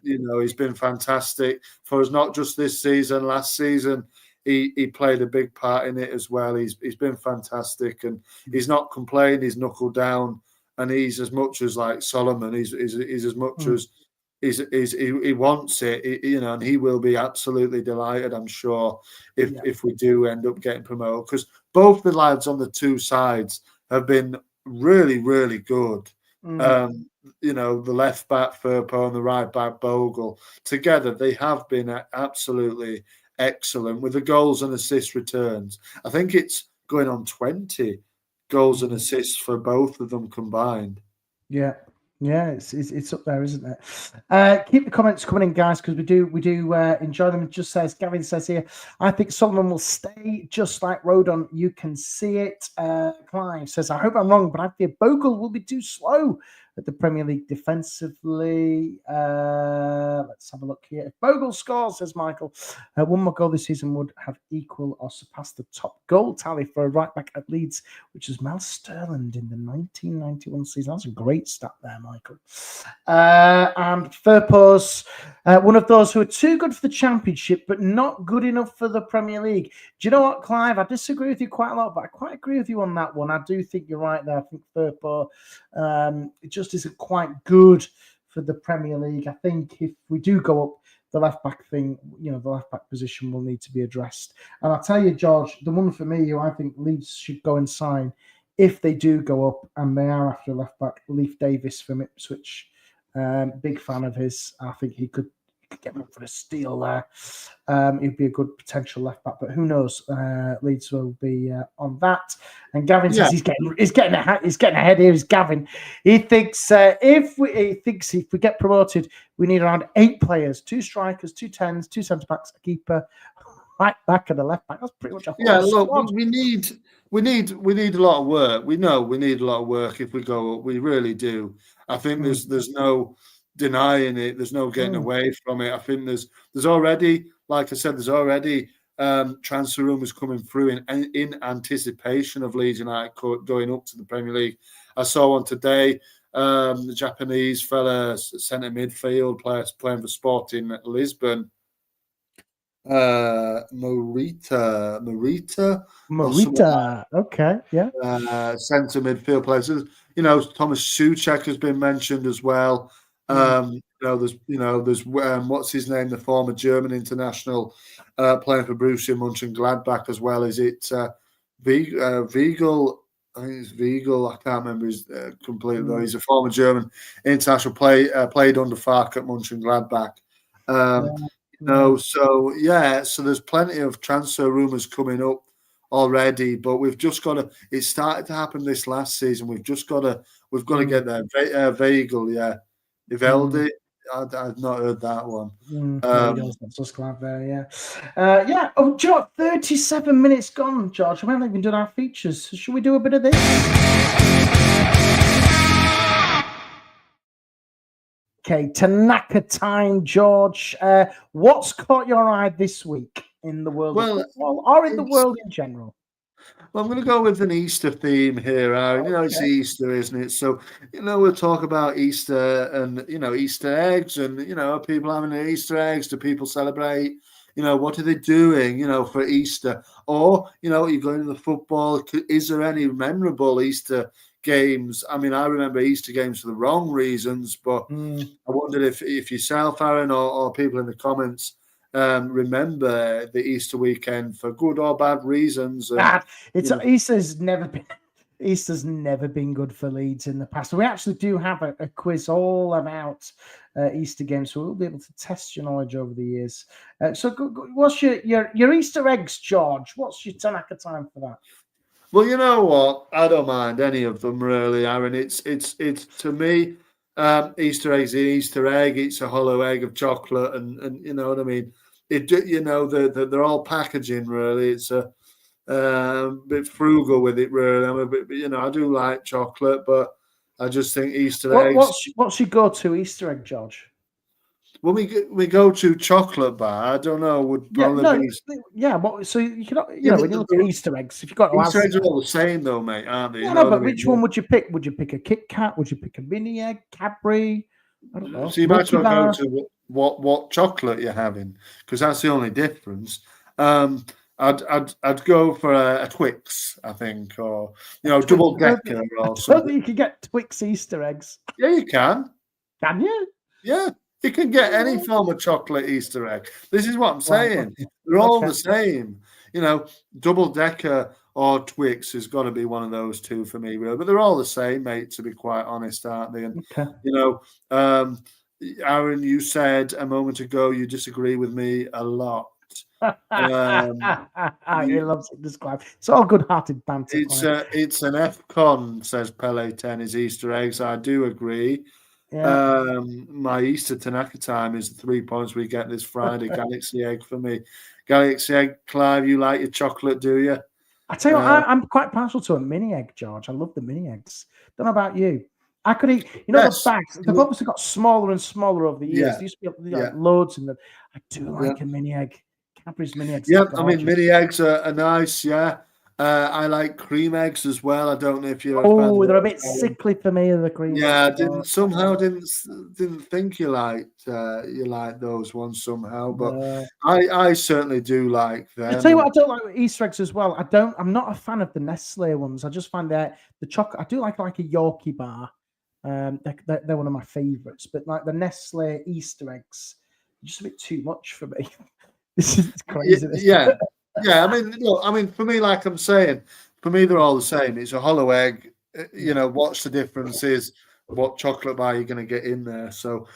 He's been fantastic for us, not just this season. Last season, he played a big part in it as well. He's been fantastic, and he's not complaining. He's knuckled down, and he's as much as like Solomon. He's as much as he wants it, and he will be absolutely delighted, I'm sure, if we do end up getting promoted, because both the lads on the two sides have been really, really good. The left back Firpo and the right back Bogle together, they have been absolutely excellent with the goals and assist returns. I think it's going on 20 goals and assists for both of them combined. Yeah. Yeah, it's up there, isn't it? Keep the comments coming in, guys, because we do enjoy them. It just says Gavin says here, I think Solomon will stay just like Rodon. You can see it. Clive says, I hope I'm wrong, but I fear Bogle will be too slow at the Premier League defensively. Let's have a look here. If Bogle scores, says Michael, one more goal this season would have equal or surpassed the top goal tally for a right back at Leeds, which is Mel Sterling in the 1991 season. That's a great stat there, Michael. And Furpos, one of those who are too good for the Championship, but not good enough for the Premier League. Do you know what, Clive? I disagree with you quite a lot, but I quite agree with you on that one. I do think you're right there. I think Furpo, it just isn't quite good for the Premier League. I think if we do go up, the left back thing, the left back position will need to be addressed. And I'll tell you, George, the one for me who I think Leeds should go and sign if they do go up and they are after a left back, Leif Davis from Ipswich. Big fan of his. I think he could get him up for a steal there. He'd be a good potential left back, but who knows? Leeds will be on that. And Gavin says he's getting ahead here. Is Gavin? He thinks if we get promoted, we need around 8 players: 2 strikers, 2 10s, 2 centre backs, a keeper, right back, and a left back. That's pretty much a whole squad. We need a lot of work. We know we need a lot of work if we go up. We really do. I think there's no denying it. There's no getting away from it. I think there's already, like I said, transfer rumours coming through in anticipation of Leeds United going up to the Premier League. I saw one today. The Japanese fella, centre midfield player playing for Sporting Lisbon. Morita. Okay, yeah. Centre midfield players. Thomas Souček has been mentioned as well. There's what's his name, the former German international playing for Borussia Mönchengladbach as well. Is it Weigl? I think it's Weigl. I can't remember his completely though. He's a former German international played under Fark at Mönchengladbach. So there's plenty of transfer rumours coming up already, but we've just got to. It started to happen this last season. We've got to get there. Weigl, yeah. Iveldi, I've not heard that one. That's just glad there, yeah. Oh, George, 37 minutes gone, George. We haven't even done our features. So should we do a bit of this? Okay, Tanaka time, George. What's caught your eye this week in the world of football or in the world in general? Well, I'm going to go with an Easter theme here, Aaron. Okay. It's Easter, isn't it? So, we'll talk about Easter and, Easter eggs and, people having their Easter eggs. Do people celebrate? What are they doing, for Easter? Or, you're going to the football. Is there any memorable Easter games? I mean, I remember Easter games for the wrong reasons, but I wondered if yourself, Aaron, or people in the comments remember the Easter weekend for good or bad reasons. Easter's never been good for Leeds in the past. We actually do have a quiz all about Easter games, so we'll be able to test your knowledge over the years. So, what's your Easter eggs, George? What's your Tanaka time for that? Well, you know what? I don't mind any of them really, Aaron. It's to me, Easter egg's an Easter egg. It's a hollow egg of chocolate, and you know what I mean. They're all packaging really. It's a bit frugal with it really. I'm a bit, I do like chocolate, but I just think Easter eggs. What's your go-to Easter egg, George? When we go to chocolate bar, I don't know. Would probably be. Yeah, so you can when you look at Easter eggs, if you've got Easter eggs are all the same though, mate, aren't they? But which one would you pick? Would you pick a Kit Kat? Would you pick a mini egg, Cadbury? I don't know. So you might as well go to what chocolate you're having, because that's the only difference. I'd go for a Twix, I think, or double decker or something. I don't think you can get Twix Easter eggs. Yeah, you can. Can you? Yeah. You can get any form of chocolate Easter egg. This is what I'm saying. They're all the same. Double decker or Twix has got to be one of those two for me, really. But they're all the same, mate, to be quite honest, aren't they? And, Aaron, you said a moment ago you disagree with me a lot. He loves it, describe. It's all good-hearted banter. It's an F-con, says Pele 10 is Easter eggs. I do agree. Yeah. My Easter Tanaka time is the 3 points we get this Friday. Galaxy egg for me. Galaxy egg, Clive, you like your chocolate, do you? I tell you what, I'm quite partial to a mini egg, George. I love the mini eggs. Don't know about you. I could eat, the Yes. bags. They've obviously got smaller and smaller over the years. Yeah. There used to be Yeah. like loads in them. I do like Yeah. a mini egg. Cadbury's mini eggs. Yeah, Are I mean, gorgeous. mini eggs are nice, yeah. I like cream eggs as well. I don't know if you're a fan Oh, of they're a those. bit sickly for me, the cream Yeah, I eggs. didn't think you liked those ones somehow, but No. I certainly do like I them. tell you And what, I don't like with Easter eggs as well. I'm not a fan of the Nestle ones. I just find that the chocolate. I do like a Yorkie bar. They're one of my favorites. But like the Nestle Easter eggs, just a bit too much for me. This is crazy. yeah, yeah. I mean, for me, like I'm saying, for me, they're all the same. It's a hollow egg. What's the difference is what chocolate bar you're going to get in there. So,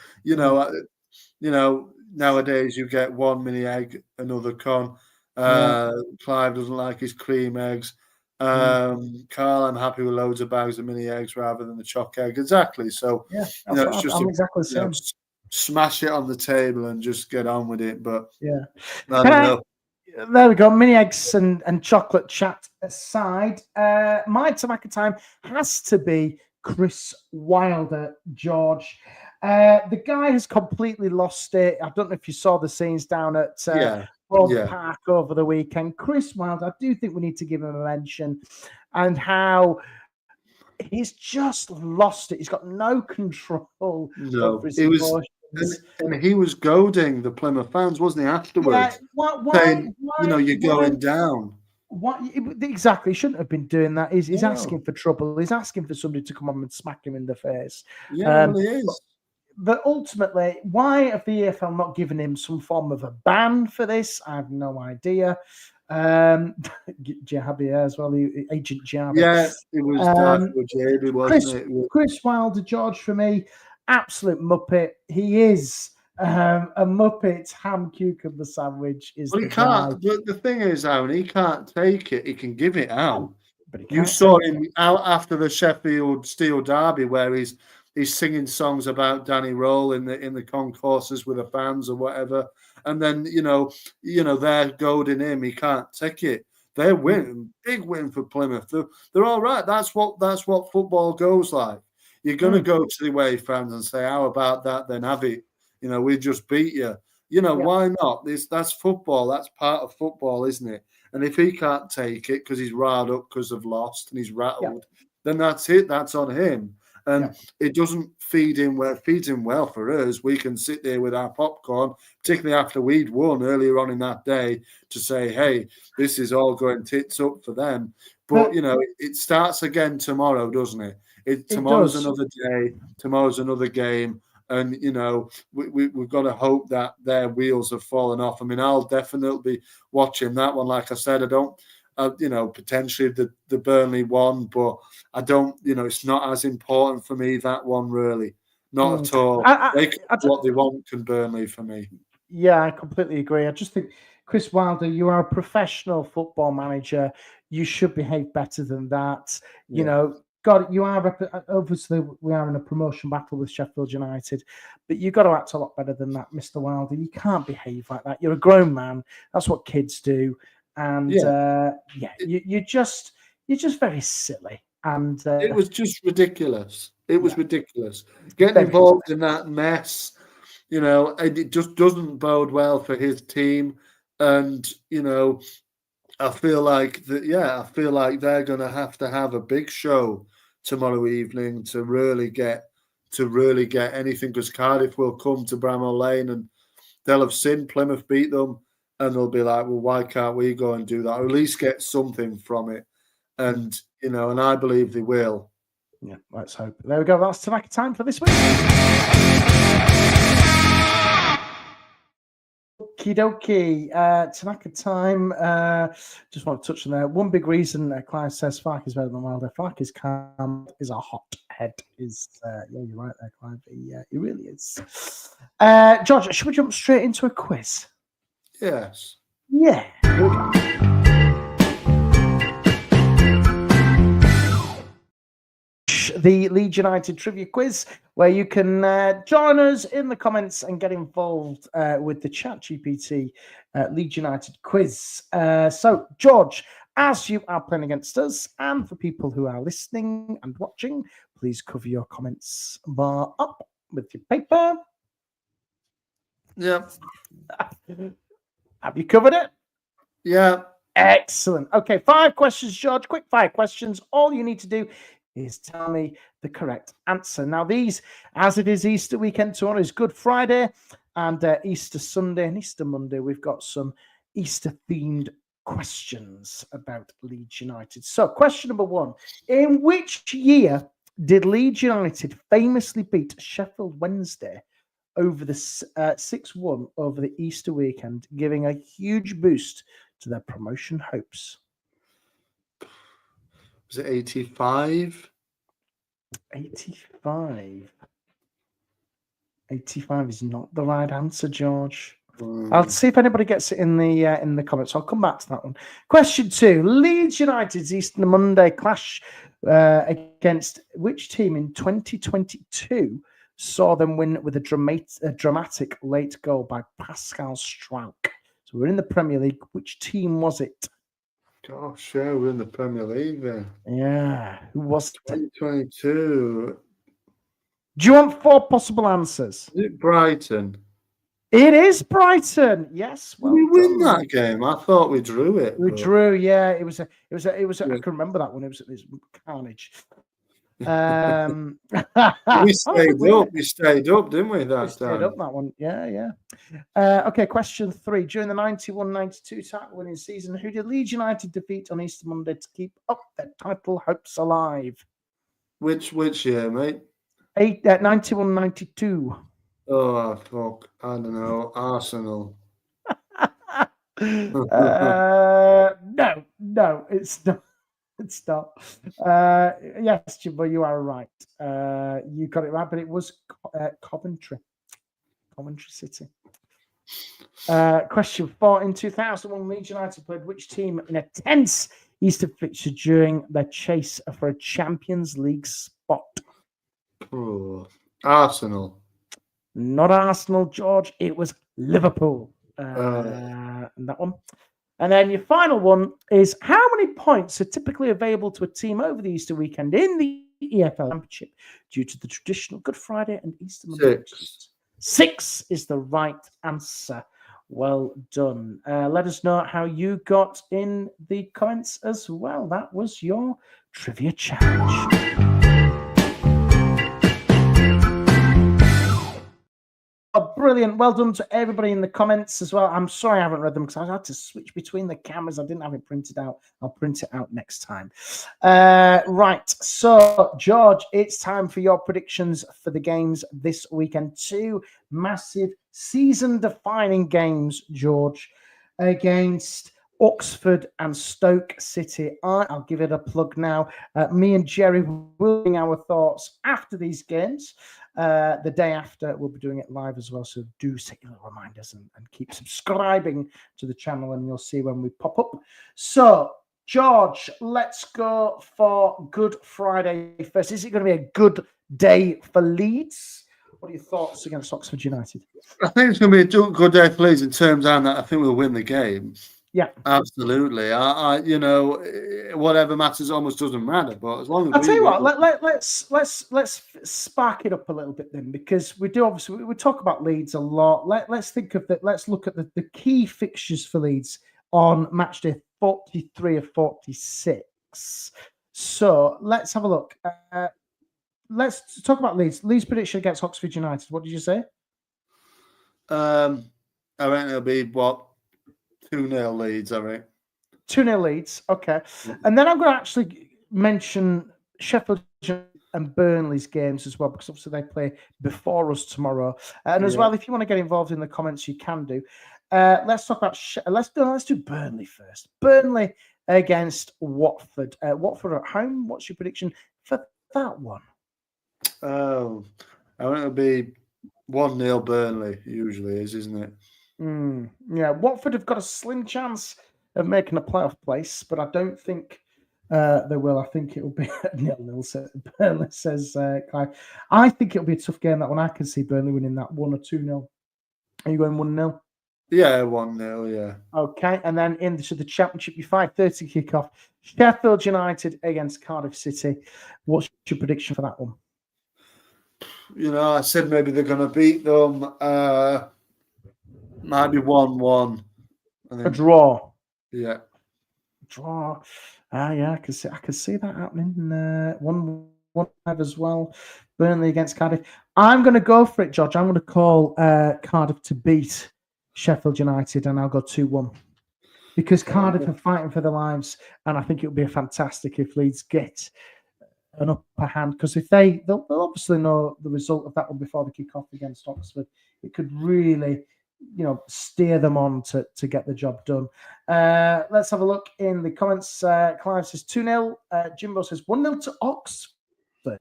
nowadays you get one mini egg, another con. Clive doesn't like his cream eggs. Carl, I'm happy with loads of bags of mini eggs rather than the choc egg. Exactly. So, it's just I'm exactly the same. smash it on the table and just get on with it. But yeah, I don't know. There we go. Mini eggs and chocolate chat aside, my Tanaka time has to be Chris Wilder, George. The guy has completely lost it. I don't know if you saw the scenes down at Park over the weekend. Chris Wilder, I do think we need to give him a mention, and how he's just lost it. He's got no control over his emotions. And he was goading the Plymouth fans, wasn't he, afterwards? Why, you're going down. Exactly. He shouldn't have been doing that. He's asking for trouble. He's asking for somebody to come on and smack him in the face. Yeah, well, he is. But ultimately, why have the EFL not given him some form of a ban for this? I have no idea. Jahabi as well, Agent Jahabi. Yeah, it was Jahabi, wasn't it? Chris Wilder, George, for me, absolute muppet. He is a muppet ham cucumber sandwich. He can't. The thing is, Aaron, he can't take it. He can give it out. But you saw him out after the Sheffield Steel derby, where he's singing songs about Danny Roll in the concourses with the fans or whatever, and then they're goading him. He can't take it. They're winning, big win for Plymouth. They're all right. That's what football goes like. You're going to go to the away fans and say, "How about that? Then have it. We just beat you. Why not? That's football. That's part of football, isn't it? And if he can't take it because he's riled up because of lost and he's rattled, then that's it. That's on him." And it doesn't feed him well. It feeds him well for us. We can sit there with our popcorn, particularly after we'd won earlier on in that day, to say, "Hey, this is all going tits up for them." But it starts again tomorrow, doesn't it? Tomorrow's another day. Tomorrow's another game. And we've got to hope that their wheels have fallen off. I mean, I'll definitely be watching that one. Like I said, I don't. Potentially the Burnley one, but I don't. It's not as important for me, that one, really. Not at all. They can do what they want, can Burnley, for me. Yeah, I completely agree. I just think, Chris Wilder, you are a professional football manager. You should behave better than that. God, you are obviously, we are in a promotion battle with Sheffield United, but you've got to act a lot better than that, Mr. Wilder. You can't behave like that. You're a grown man. That's what kids do. And you're just very silly. And it was just ridiculous. It was ridiculous. Getting involved in that mess, it just doesn't bode well for his team. And I feel like they're going to have a big show tomorrow evening to really get anything, because Cardiff will come to Bramall Lane and they'll have seen Plymouth beat them. And they'll be like, well, why can't we go and do that? Or at least get something from it. And, and I believe they will. Yeah, let's hope. There we go. That's Tanaka time for this week. Okie dokie. Tanaka time. Just want to touch on there. One big reason Clive says Farke is better than Wilder. Farke is calm, is a hot head. Yeah, you're right there, Clive. He really is. George, should we jump straight into a quiz? Yes. Yeah. the Leeds United trivia quiz, where you can join us in the comments and get involved with the ChatGPT Leeds United quiz. So, George, as you are playing against us, and for people who are listening and watching, please cover your comments bar up with your paper. Yeah. Have you covered it? Yeah. Excellent. Okay, 5 questions, George. Quick 5 questions. All you need to do is tell me the correct answer. Now, these, as it is Easter weekend tomorrow, is Good Friday and Easter Sunday and Easter Monday. We've got some Easter-themed questions about Leeds United. So, question number 1. In which year did Leeds United famously beat Sheffield Wednesday over the 6-1 over the Easter weekend, giving a huge boost to their promotion hopes? Was it 85? 85. 85 is not the right answer, George. I'll see if anybody gets it in the comments. I'll come back to that one. Question 2. Leeds United's Easter Monday clash against which team in 2022 saw them win with a dramatic late goal by Pascal Struijk? So we're in the Premier League. Which team was it? Gosh, yeah, we're in the Premier League then. Yeah, who was it? 2022. Do you want 4 possible answers? Is it Brighton? It is Brighton. Yes. Well, Did we win done. that game? I thought we drew it. We but... drew. Yeah, it was. I Yeah. can remember that one. It was carnage. We stayed up. We stayed up, didn't we? That We stayed time. up that one. Yeah. Okay. Question 3. During the 91-92 title winning season, who did Leeds United defeat on Easter Monday to keep up their title hopes alive? Which year, mate? 91-92. Oh fuck! I don't know. Arsenal. No, it's not. It's not. Yes, Jimbo, you are right. You got it right, but it was Coventry City. Question 4. In 2001, Leeds United played which team in a tense Easter fixture during their chase for a Champions League spot? Oh, Arsenal. Not Arsenal, George. It was Liverpool. That one. And then your final one is, how many points are typically available to a team over the Easter weekend in the EFL Championship due to the traditional Good Friday and Easter Monday? 6. 6 is the right answer. Well done. Let us know how you got in the comments as well. That was your trivia challenge. Oh, brilliant. Well done to everybody in the comments as well. I'm sorry I haven't read them because I had to switch between the cameras. I didn't have it printed out. I'll print it out next time. Right. So, George, it's time for your predictions for the games this weekend. 2 massive season-defining games, George, against Oxford and Stoke City. I'll give it a plug now. Me and Jerry will bring our thoughts after these games. The day after, we'll be doing it live as well. So do set your little reminders and keep subscribing to the channel, and you'll see when we pop up. So, George, let's go for Good Friday first. Is it going to be a good day for Leeds? What are your thoughts against Oxford United? I think it's going to be a good day for Leeds in terms of that. I think we'll win the game. Yeah, absolutely. I whatever matters almost doesn't matter. But as long as I'll tell you what, let's spark it up a little bit then, because we do obviously we talk about Leeds a lot. Let's think of that. Let's look at the key fixtures for Leeds on match day 43 of 46. So let's have a look. Let's talk about Leeds. Leeds prediction against Oxford United. What did you say? I reckon it'll be 2-0 Leeds, I think. 2-0 Leeds, okay. And then I'm going to actually mention Sheffield and Burnley's games as well, because obviously they play before us tomorrow. And as well, if you want to get involved in the comments, you can do. Let's talk about let's do Burnley first. Burnley against Watford. Watford at home. What's your prediction for that one? Oh, I think it'll be 1-0 Burnley. Usually is, isn't it? Yeah, Watford have got a slim chance of making a playoff place, but I don't think They will. I think it'll be 0-0. Burnley says Clive. I think it'll be a tough game, that one. I can see Burnley winning that 1 or 2-0. Are you going 1-0? Yeah, 1-0, yeah. Okay, and then into the Championship, your 5:30 kickoff. Sheffield United against Cardiff City. What's your prediction for that one? I said maybe they're going to beat them. Might be 1-1. A draw. Yeah. Draw. Yeah, I can see that happening. 1-1 as well. Burnley against Cardiff. I'm going to go for it, George. I'm going to call Cardiff to beat Sheffield United, and I'll go 2-1. Because Cardiff are fighting for their lives, and I think it would be fantastic if Leeds get an upper hand. Because if they'll obviously know the result of that one before they kick off against Oxford. It could really, steer them on to get the job done. Let's have a look in the comments. Clive says 2-0. Jimbo says 1-0 to Oxford.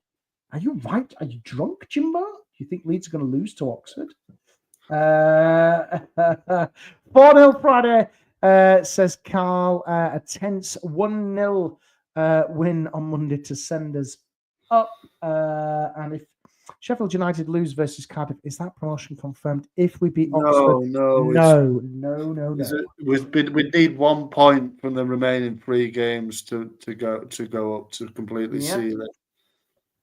Are you right? Are you drunk, Jimbo? Do you think Leeds are going to lose to Oxford? 4-0 Friday, says Carl. A tense 1-0 win on Monday to send us up. And if Sheffield United lose versus Cardiff, is that promotion confirmed? If we beat Oxford, no. We need 1 point from the remaining 3 games to go up to completely seal it.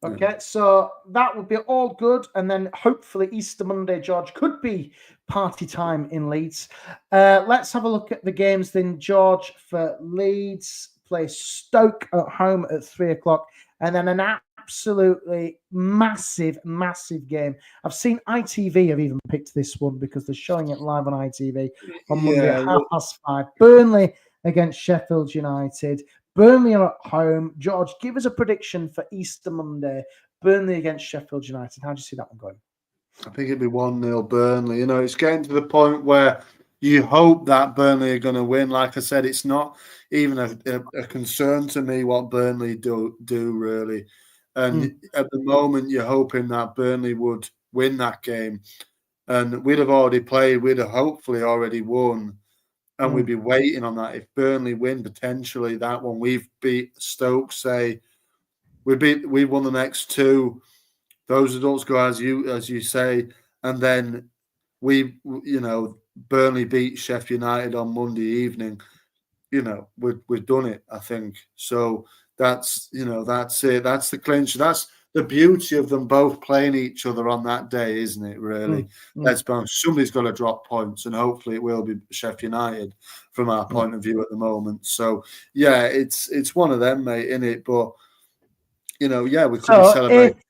Okay, so that would be all good, and then hopefully Easter Monday, George, could be party time in Leeds. Let's have a look at the games then, George. For Leeds, play Stoke at home at 3:00, and then an absolutely massive game. I've seen ITV have even picked this one because they're showing it live on ITV on Monday at 5:30. Burnley against Sheffield United. Burnley are at home. George, give us a prediction for Easter Monday. Burnley against Sheffield United. How do you see that one going? I think it'd be 1-0 Burnley. It's getting to the point where you hope that Burnley are going to win. Like I said, it's not even a concern to me what Burnley do really. And at the moment, you're hoping that Burnley would win that game. And we'd have already played. We'd have hopefully already won. And we'd be waiting on that. If Burnley win, potentially that one, we've beat Stoke, say, we won the next 2. Those results go as you say, and then Burnley beat Sheffield United on Monday evening. We've done it, I think. So that's it. That's the clinch. That's the beauty of them both playing each other on that day, isn't it? Really, let's be honest. Somebody's got to drop points, and hopefully it will be Sheffield United from our point of view at the moment. So yeah, it's one of them, mate, in it. But we could be celebrating.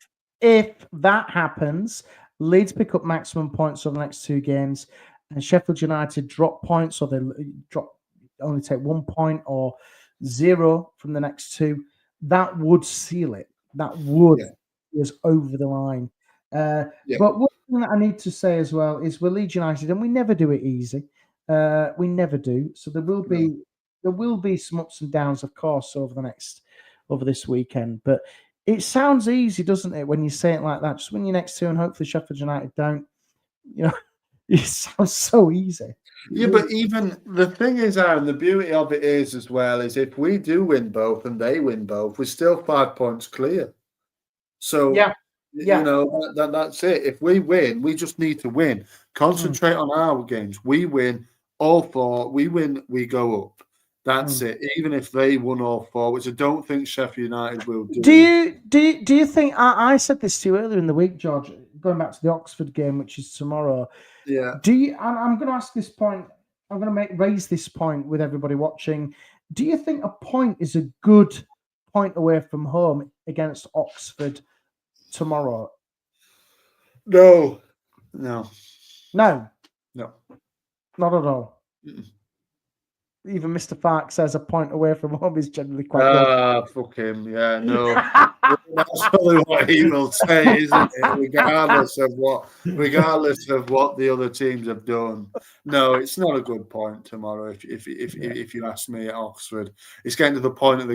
If that happens, Leeds pick up maximum points over the next 2 games, and Sheffield United drop points, or they only take 1 point or 0 from the next 2. That would seal it. That would be us over the line. But one thing that I need to say as well is we're Leeds United, and we never do it easy. We never do. So there will be some ups and downs, of course, over this weekend. But it sounds easy, doesn't it, when you say it like that? Just win your next 2, and hopefully Sheffield United don't. It sounds so easy. Yeah, but even the thing is, Aaron, the beauty of it is as well is if we do win both and they win both, we're still 5 points clear. So that's it. If we win, we just need to win. Concentrate on our games. We win all 4. We win, we go up. That's it. Even if they won all 4, which I don't think Sheffield United will do. Do you think I said this to you earlier in the week, George? Going back to the Oxford game, which is tomorrow. Yeah. I'm going to ask this point. I'm going to raise this point with everybody watching. Do you think a point is a good point away from home against Oxford tomorrow? No. Not at all. Even Mr. Fark says a point away from home is generally quite good. Fuck him. Yeah, no. That's probably what he will say, isn't it? Regardless of what the other teams have done. No, it's not a good point tomorrow. If you ask me, at Oxford, it's getting to the point of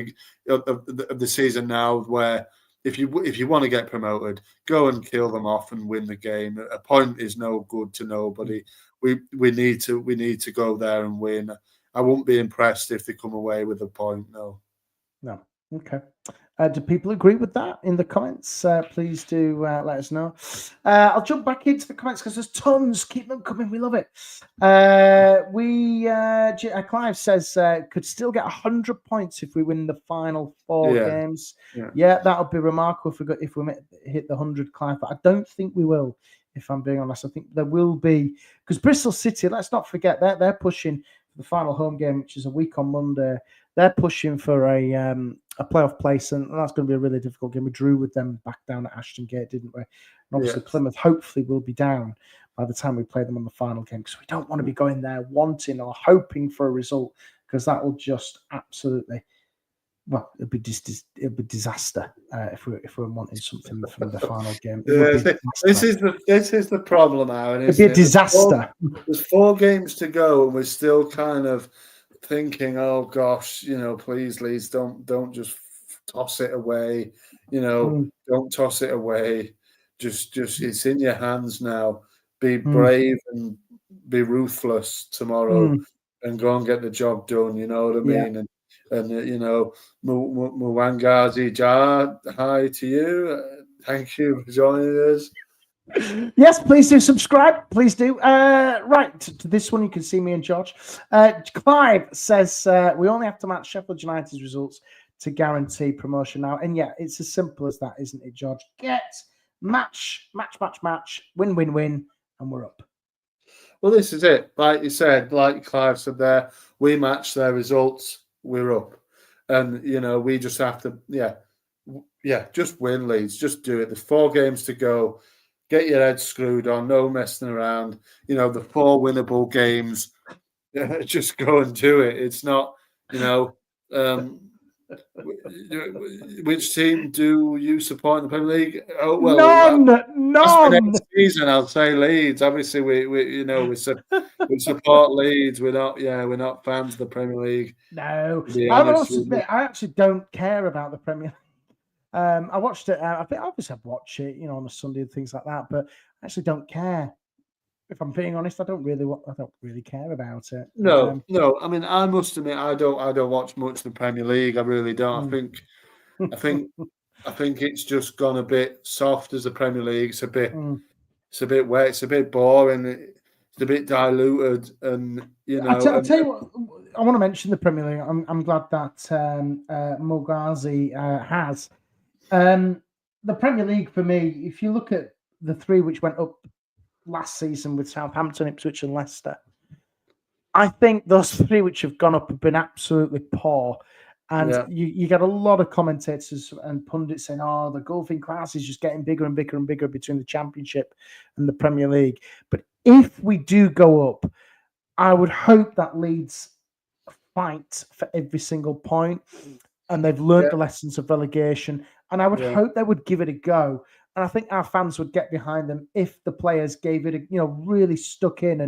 the season now where if you want to get promoted, go and kill them off and win the game. A point is no good to nobody. We need to go there and win. I won't be impressed if they come away with a point. No. No. Okay. Do people agree with that in the comments? Please do let us know. I'll jump back into the comments because there's tons. Keep them coming. We love it. Clive says could still get 100 points if we win the final 4 games. Yeah, that would be remarkable if we hit the 100, Clive. But I don't think we will. If I'm being honest, I think there will be, because Bristol City. Let's not forget they're pushing the final home game, which is a week on Monday. They're pushing for a playoff place, and that's going to be a really difficult game. We drew with them back down at Ashton Gate, didn't we? And obviously, Plymouth hopefully will be down by the time we play them on the final game, because we don't want to be going there wanting or hoping for a result, because that will just absolutely, well, it'll be disaster if we're wanting something from the final game. This is the problem, Aaron. It'd be a disaster. There's 4 games to go, and we're still kind of thinking, oh gosh, please, Leeds, don't just toss it away. Don't toss it away. Just it's in your hands now. Be brave and be ruthless tomorrow, and go and get the job done. You know what I mean? And Mwangazi Jar, hi to you. Thank you for joining us. Yes, please do subscribe. Please do. Right, to this one, you can see me and George. Clive says we only have to match Sheffield United's results to guarantee promotion now. And yeah, it's as simple as that, isn't it, George? Get match, win, and we're up. Well, this is it. Like you said, like Clive said there, we match their results, we're up. And, we just have to, just win, Leeds. Just do it. There's 4 games to go. Get your head screwed on, no messing around. The 4 winnable games, just go and do it. It's not, which team do you support in the Premier League? Oh, well, none. Next season, I'll say Leeds. Obviously, we support Leeds. We're not fans of the Premier League. No, I must admit, I actually don't care about the Premier League. I watched it. I think obviously I'd watch it, on a Sunday and things like that. But I actually don't care. If I'm being honest, I don't really care about it. No. I mean, I must admit, I don't watch much of the Premier League. I really don't. I think it's just gone a bit soft as the Premier League. It's a bit wet. It's a bit boring. It's a bit diluted, and I'll tell you what. I want to mention the Premier League. I'm glad that Mogazi has. The Premier League for me, if you look at the 3 which went up last season with Southampton, Ipswich and Leicester, I think those 3 which have gone up have been absolutely poor. And you get a lot of commentators and pundits saying, oh, the golfing class is just getting bigger and bigger and bigger between the Championship and the Premier League. But if we do go up, I would hope that Leeds fight for every single point, and they've learned the lessons of relegation. And I would hope they would give it a go. And I think our fans would get behind them if the players gave it, really stuck in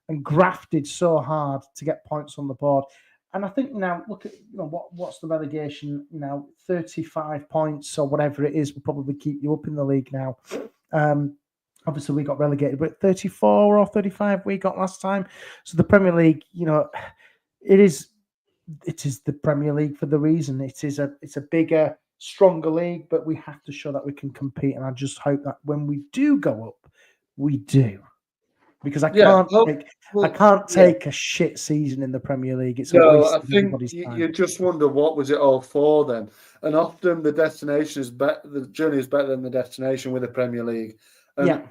and grafted so hard to get points on the board. And I think now, look at, what's the relegation, 35 points or whatever it is will probably keep you up in the league now. Obviously, we got relegated, but 34 or 35 we got last time. So the Premier League, it is the Premier League for the reason. It's a bigger, stronger league, but we have to show that we can compete. And I just hope that when we do go up, we do. Because I can't take a shit season in the Premier League. It's a waste of everybody's time. You just wonder what was it all for then. And often the destination is better. The journey is better than the destination with the Premier League. And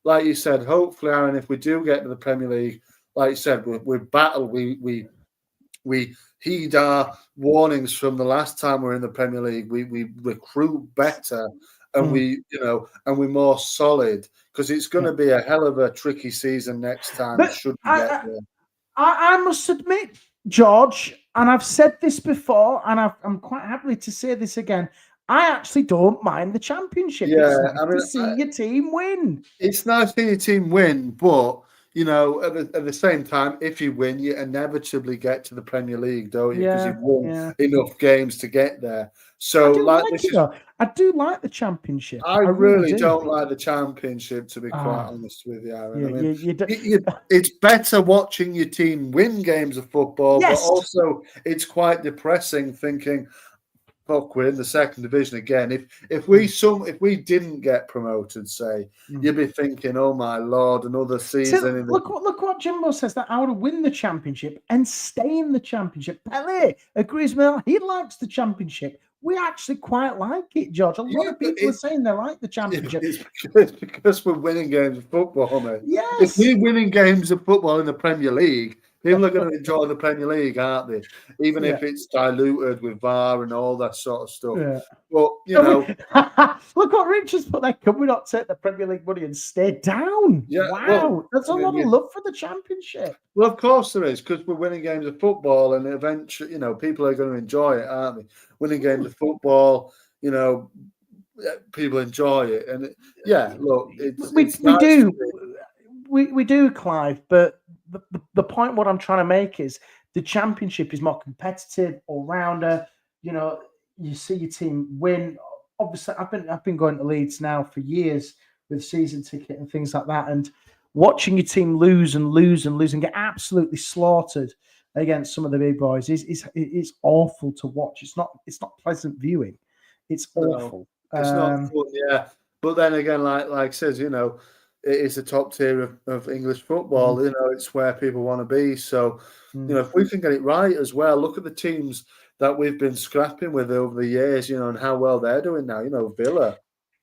like you said, hopefully, Aaron, if we do get to the Premier League, like you said, we battle. We heed our warnings from the last time we were in the Premier League. We recruit better, and we're more solid, because it's going to be a hell of a tricky season next time. But should we get there? I must admit, George, and I've said this before, and I'm quite happy to say this again. I actually don't mind the Championship. Yeah, it's nice to see your team win. It's nice to see your team win, but at the same time, if you win, you inevitably get to the Premier League, don't you? Because you've won enough games to get there. So, I do like the Championship. I really don't like the Championship, to be quite honest with you, Aaron. It's better watching your team win games of football, but also it's quite depressing thinking, fuck, we're in the second division again. If we didn't get promoted, say, you'd be thinking, oh my lord, another season. So look what Jimbo says, that I would win the championship and stay in the championship. Pele agrees with that. He likes the championship. We actually quite like it, George. A lot of people are saying they like the championship. It's because we're winning games of football, mate. Yes. If we're winning games of football in the Premier League, people are going to enjoy the Premier League, aren't they? Even if it's diluted with VAR and all that sort of stuff. Yeah. But, you know. Look what Richard's put there. Can we not take the Premier League money and stay down? Yeah, wow. Well, there's a lot of love for the championship. Well, of course there is, because we're winning games of football, and eventually, you know, people are going to enjoy it, aren't they? Winning games of football, you know, people enjoy it. And look, we do, Clive, but the point what I'm trying to make is the championship is more competitive, all-rounder. You know, you see your team win. Obviously, I've been going to Leeds now for years with season ticket and things like that, and watching your team lose and get absolutely slaughtered against some of the big boys is awful to watch. It's not pleasant viewing. It's awful. It's not fun, yeah. But then again, like says, you know, it is the top tier of English football. You know, it's where people want to be. So, you know, if we can get it right as well, look at the teams that we've been scrapping with over the years, you know, and how well they're doing now. You know, Villa,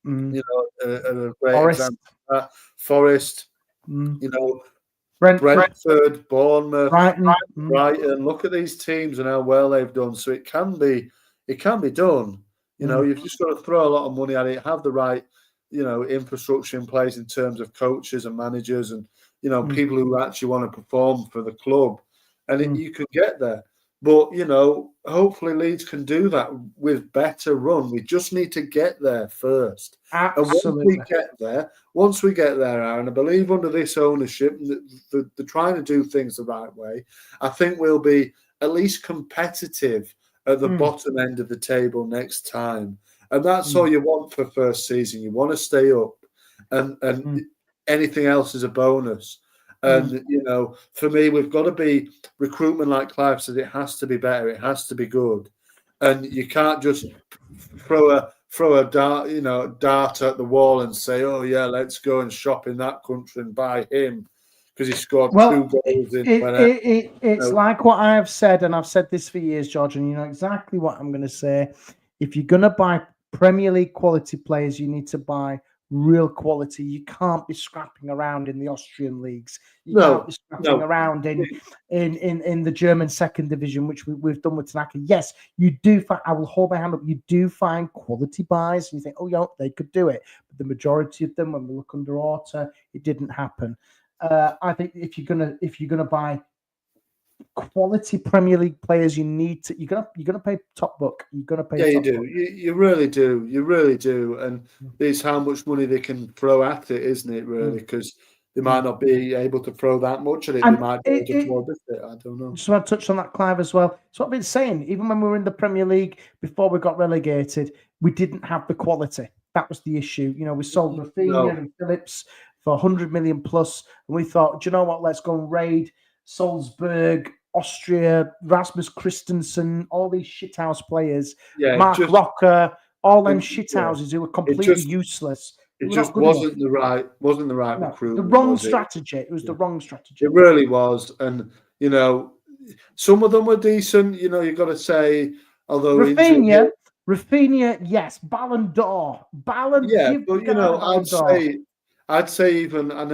you know, a great example of that. Forest, you know, Brentford, Bournemouth, Brighton. Look at these teams and how well they've done. So it can be done. You know, you've just got to throw a lot of money at it, have the right, you know, infrastructure in place in terms of coaches and managers and, you know, people who actually want to perform for the club. And you can get there. But, you know, hopefully Leeds can do that with better run. We just need to get there first. Absolutely. And once we get there, Aaron, I believe under this ownership, they're trying to do things the right way. I think we'll be at least competitive at the bottom end of the table next time. And that's all you want for first season. You want to stay up. And anything else is a bonus. And, you know, for me, we've got to be recruitment, like Clive said, it has to be better. It has to be good. And you can't just throw a dart at the wall and say, oh, yeah, let's go and shop in that country and buy him because he scored 2 goals in. It's like what I've said, and I've said this for years, George, and you know exactly what I'm going to say. If you're going to buy Premier League quality players, you need to buy real quality. You can't be scrapping around in the Austrian leagues. You can't be scrapping around in the German second division, which we've done with Tanaka. Yes, you do find, I will hold my hand up, you do find quality buys and you think, oh, yeah, they could do it. But the majority of them, when we look under Orta, it didn't happen. I think if you're gonna buy quality Premier League players, you're gonna pay top buck. You're gonna pay. Yeah, you do. You really do. You really do. And it's how much money they can throw at it, isn't it? Really, because they might not be able to throw that much at it. They might be able to throw a bit. I don't know. Just want to touch on that, Clive, as well. So what I've been saying, even when we were in the Premier League before we got relegated, we didn't have the quality. That was the issue. You know, we sold Rafinha and Phillips for 100 million plus, and we thought, do you know what? Let's go and raid Salzburg, Austria, Rasmus Christensen, all these shithouse players, Mark Rocker, all them shithouses who were completely useless. It just wasn't the right recruitment. The wrong strategy. It was the wrong strategy. It really was, and you know, some of them were decent. You know, you've got to say, although Rafinha, yes, Ballon d'Or, but you know, I'd say even I'd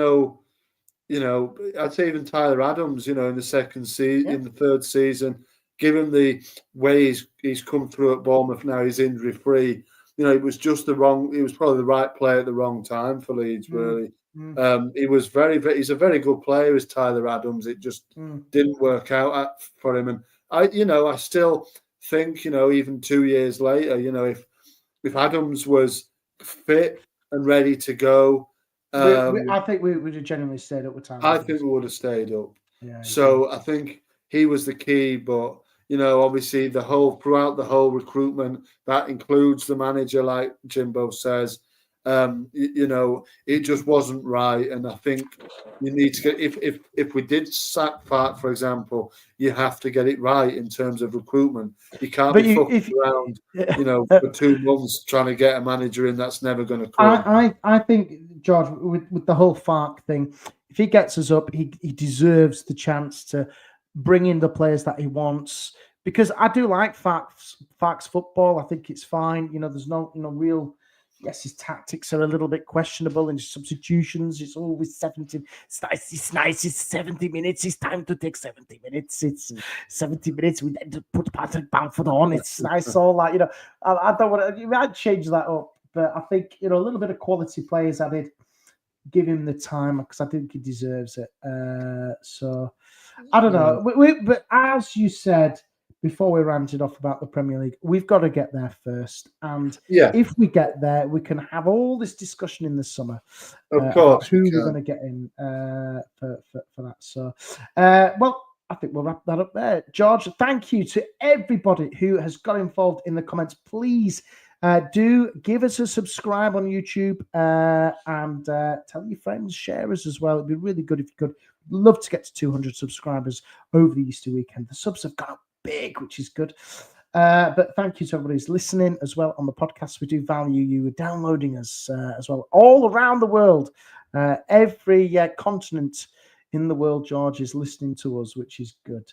say even Tyler Adams, you know, in the second season, in the third season, given the way he's come through at Bournemouth now, he's injury free. You know, it was just he was probably the right player at the wrong time for Leeds, really. He's a very good player, is Tyler Adams. It just didn't work out for him. And I still think, you know, even 2 years later, you know, if Adams was fit and ready to go, I think we would have genuinely stayed up with time. I think we would have stayed up. Yeah, so I think he was the key, but you know, obviously throughout the whole recruitment, that includes the manager, like Jimbo says, It just wasn't right. And I think you need to get if we did sack Fark, for example, you have to get it right in terms of recruitment. You can't be fucking around, for 2 months trying to get a manager in. That's never going to come. I think, George, with the whole Fark thing, if he gets us up, he deserves the chance to bring in the players that he wants. Because I do like Fark's football. I think it's fine. There's no real. Yes, his tactics are a little bit questionable, and his substitutions. It's always 70. It's nice. It's 70 minutes. It's time to take 70 minutes. It's 70 minutes. We then put Patrick Bamford on. It's nice. All that. I don't want to. You might change that up, but I think a little bit of quality players added. Give him the time because I think he deserves it. So I don't know. But as you said before, we ranted off about the Premier League. We've got to get there first, and if we get there, we can have all this discussion in the summer about who we're going to get in for that. So, well, I think we'll wrap that up there. George, thank you to everybody who has got involved in the comments. Please. Do give us a subscribe on YouTube and tell your friends, share us as well. It'd be really good if you could. Love to get to 200 subscribers over the Easter weekend. The subs have gone up big, which is good. But thank you to everybody who's listening as well on the podcast. We do value you downloading us as well all around the world. Every continent in the world, George, is listening to us, which is good.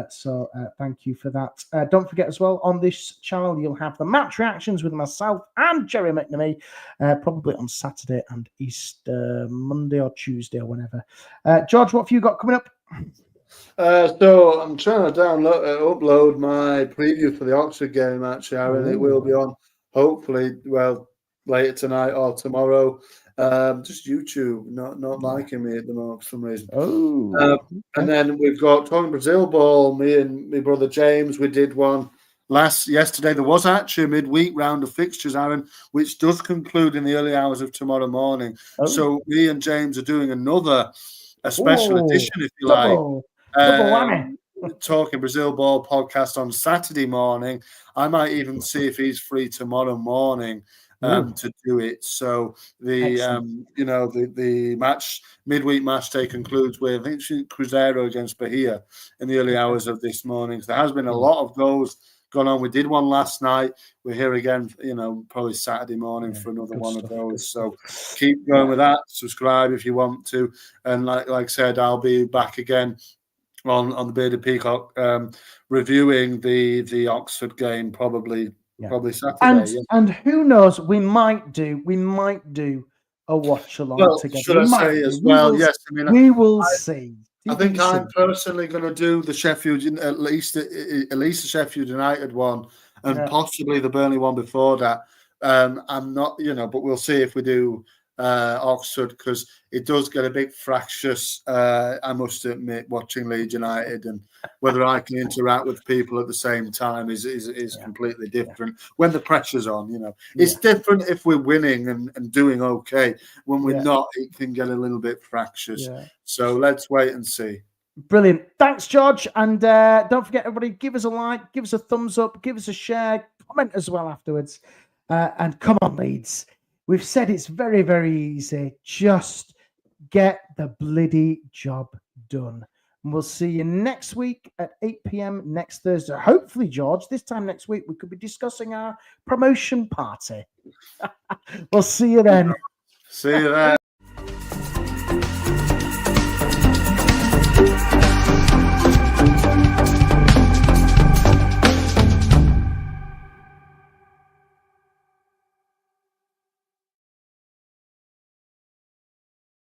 So thank you for that. Don't forget as well, on this channel you'll have the match reactions with myself and Jerry McNamee, probably on Saturday and Easter Monday or Tuesday or whenever. George, what have you got coming up? So I'm trying to upload my preview for the Oxford game, actually, Aaron. It will be on hopefully later tonight or tomorrow. Just YouTube not liking me at the moment for some reason. And then we've got talking Brazil ball. Me and my brother James, we did one yesterday. There was actually a midweek round of fixtures, Aaron, which does conclude in the early hours of tomorrow morning. So me and James are doing a special edition, if you like. Talking Brazil ball podcast on Saturday morning. I might even see if he's free tomorrow morning to do it. So the midweek match day concludes with, I think, Cruzeiro against Bahia in the early hours of this morning. So there has been a lot of goals gone on. We did one last night. We're here again, probably Saturday morning for another one of those. So keep going with that. Subscribe if you want to. And like I said, I'll be back again on the Bearded Peacock reviewing the Oxford game probably Saturday. And who knows, we might do a watch along together. Should I say as well? Yes, I mean, we will see. I think I'm personally going to do the Sheffield, at least the Sheffield United one, and possibly the Burnley one before that. I'm not, but we'll see if we do Oxford, because it does get a bit fractious, I must admit, watching Leeds United, and whether I can interact with people at the same time is completely different when the pressure's on. It's different if we're winning and doing okay. When we're not, it can get a little bit fractious. So let's wait and see. Brilliant. Thanks, George. And don't forget, everybody, give us a like, give us a thumbs up, give us a share, comment as well afterwards. And come on, Leeds. We've said it's very, very easy. Just get the bloody job done. And we'll see you next week at 8 p.m. next Thursday. Hopefully, George, this time next week, we could be discussing our promotion party. We'll see you then. See you then.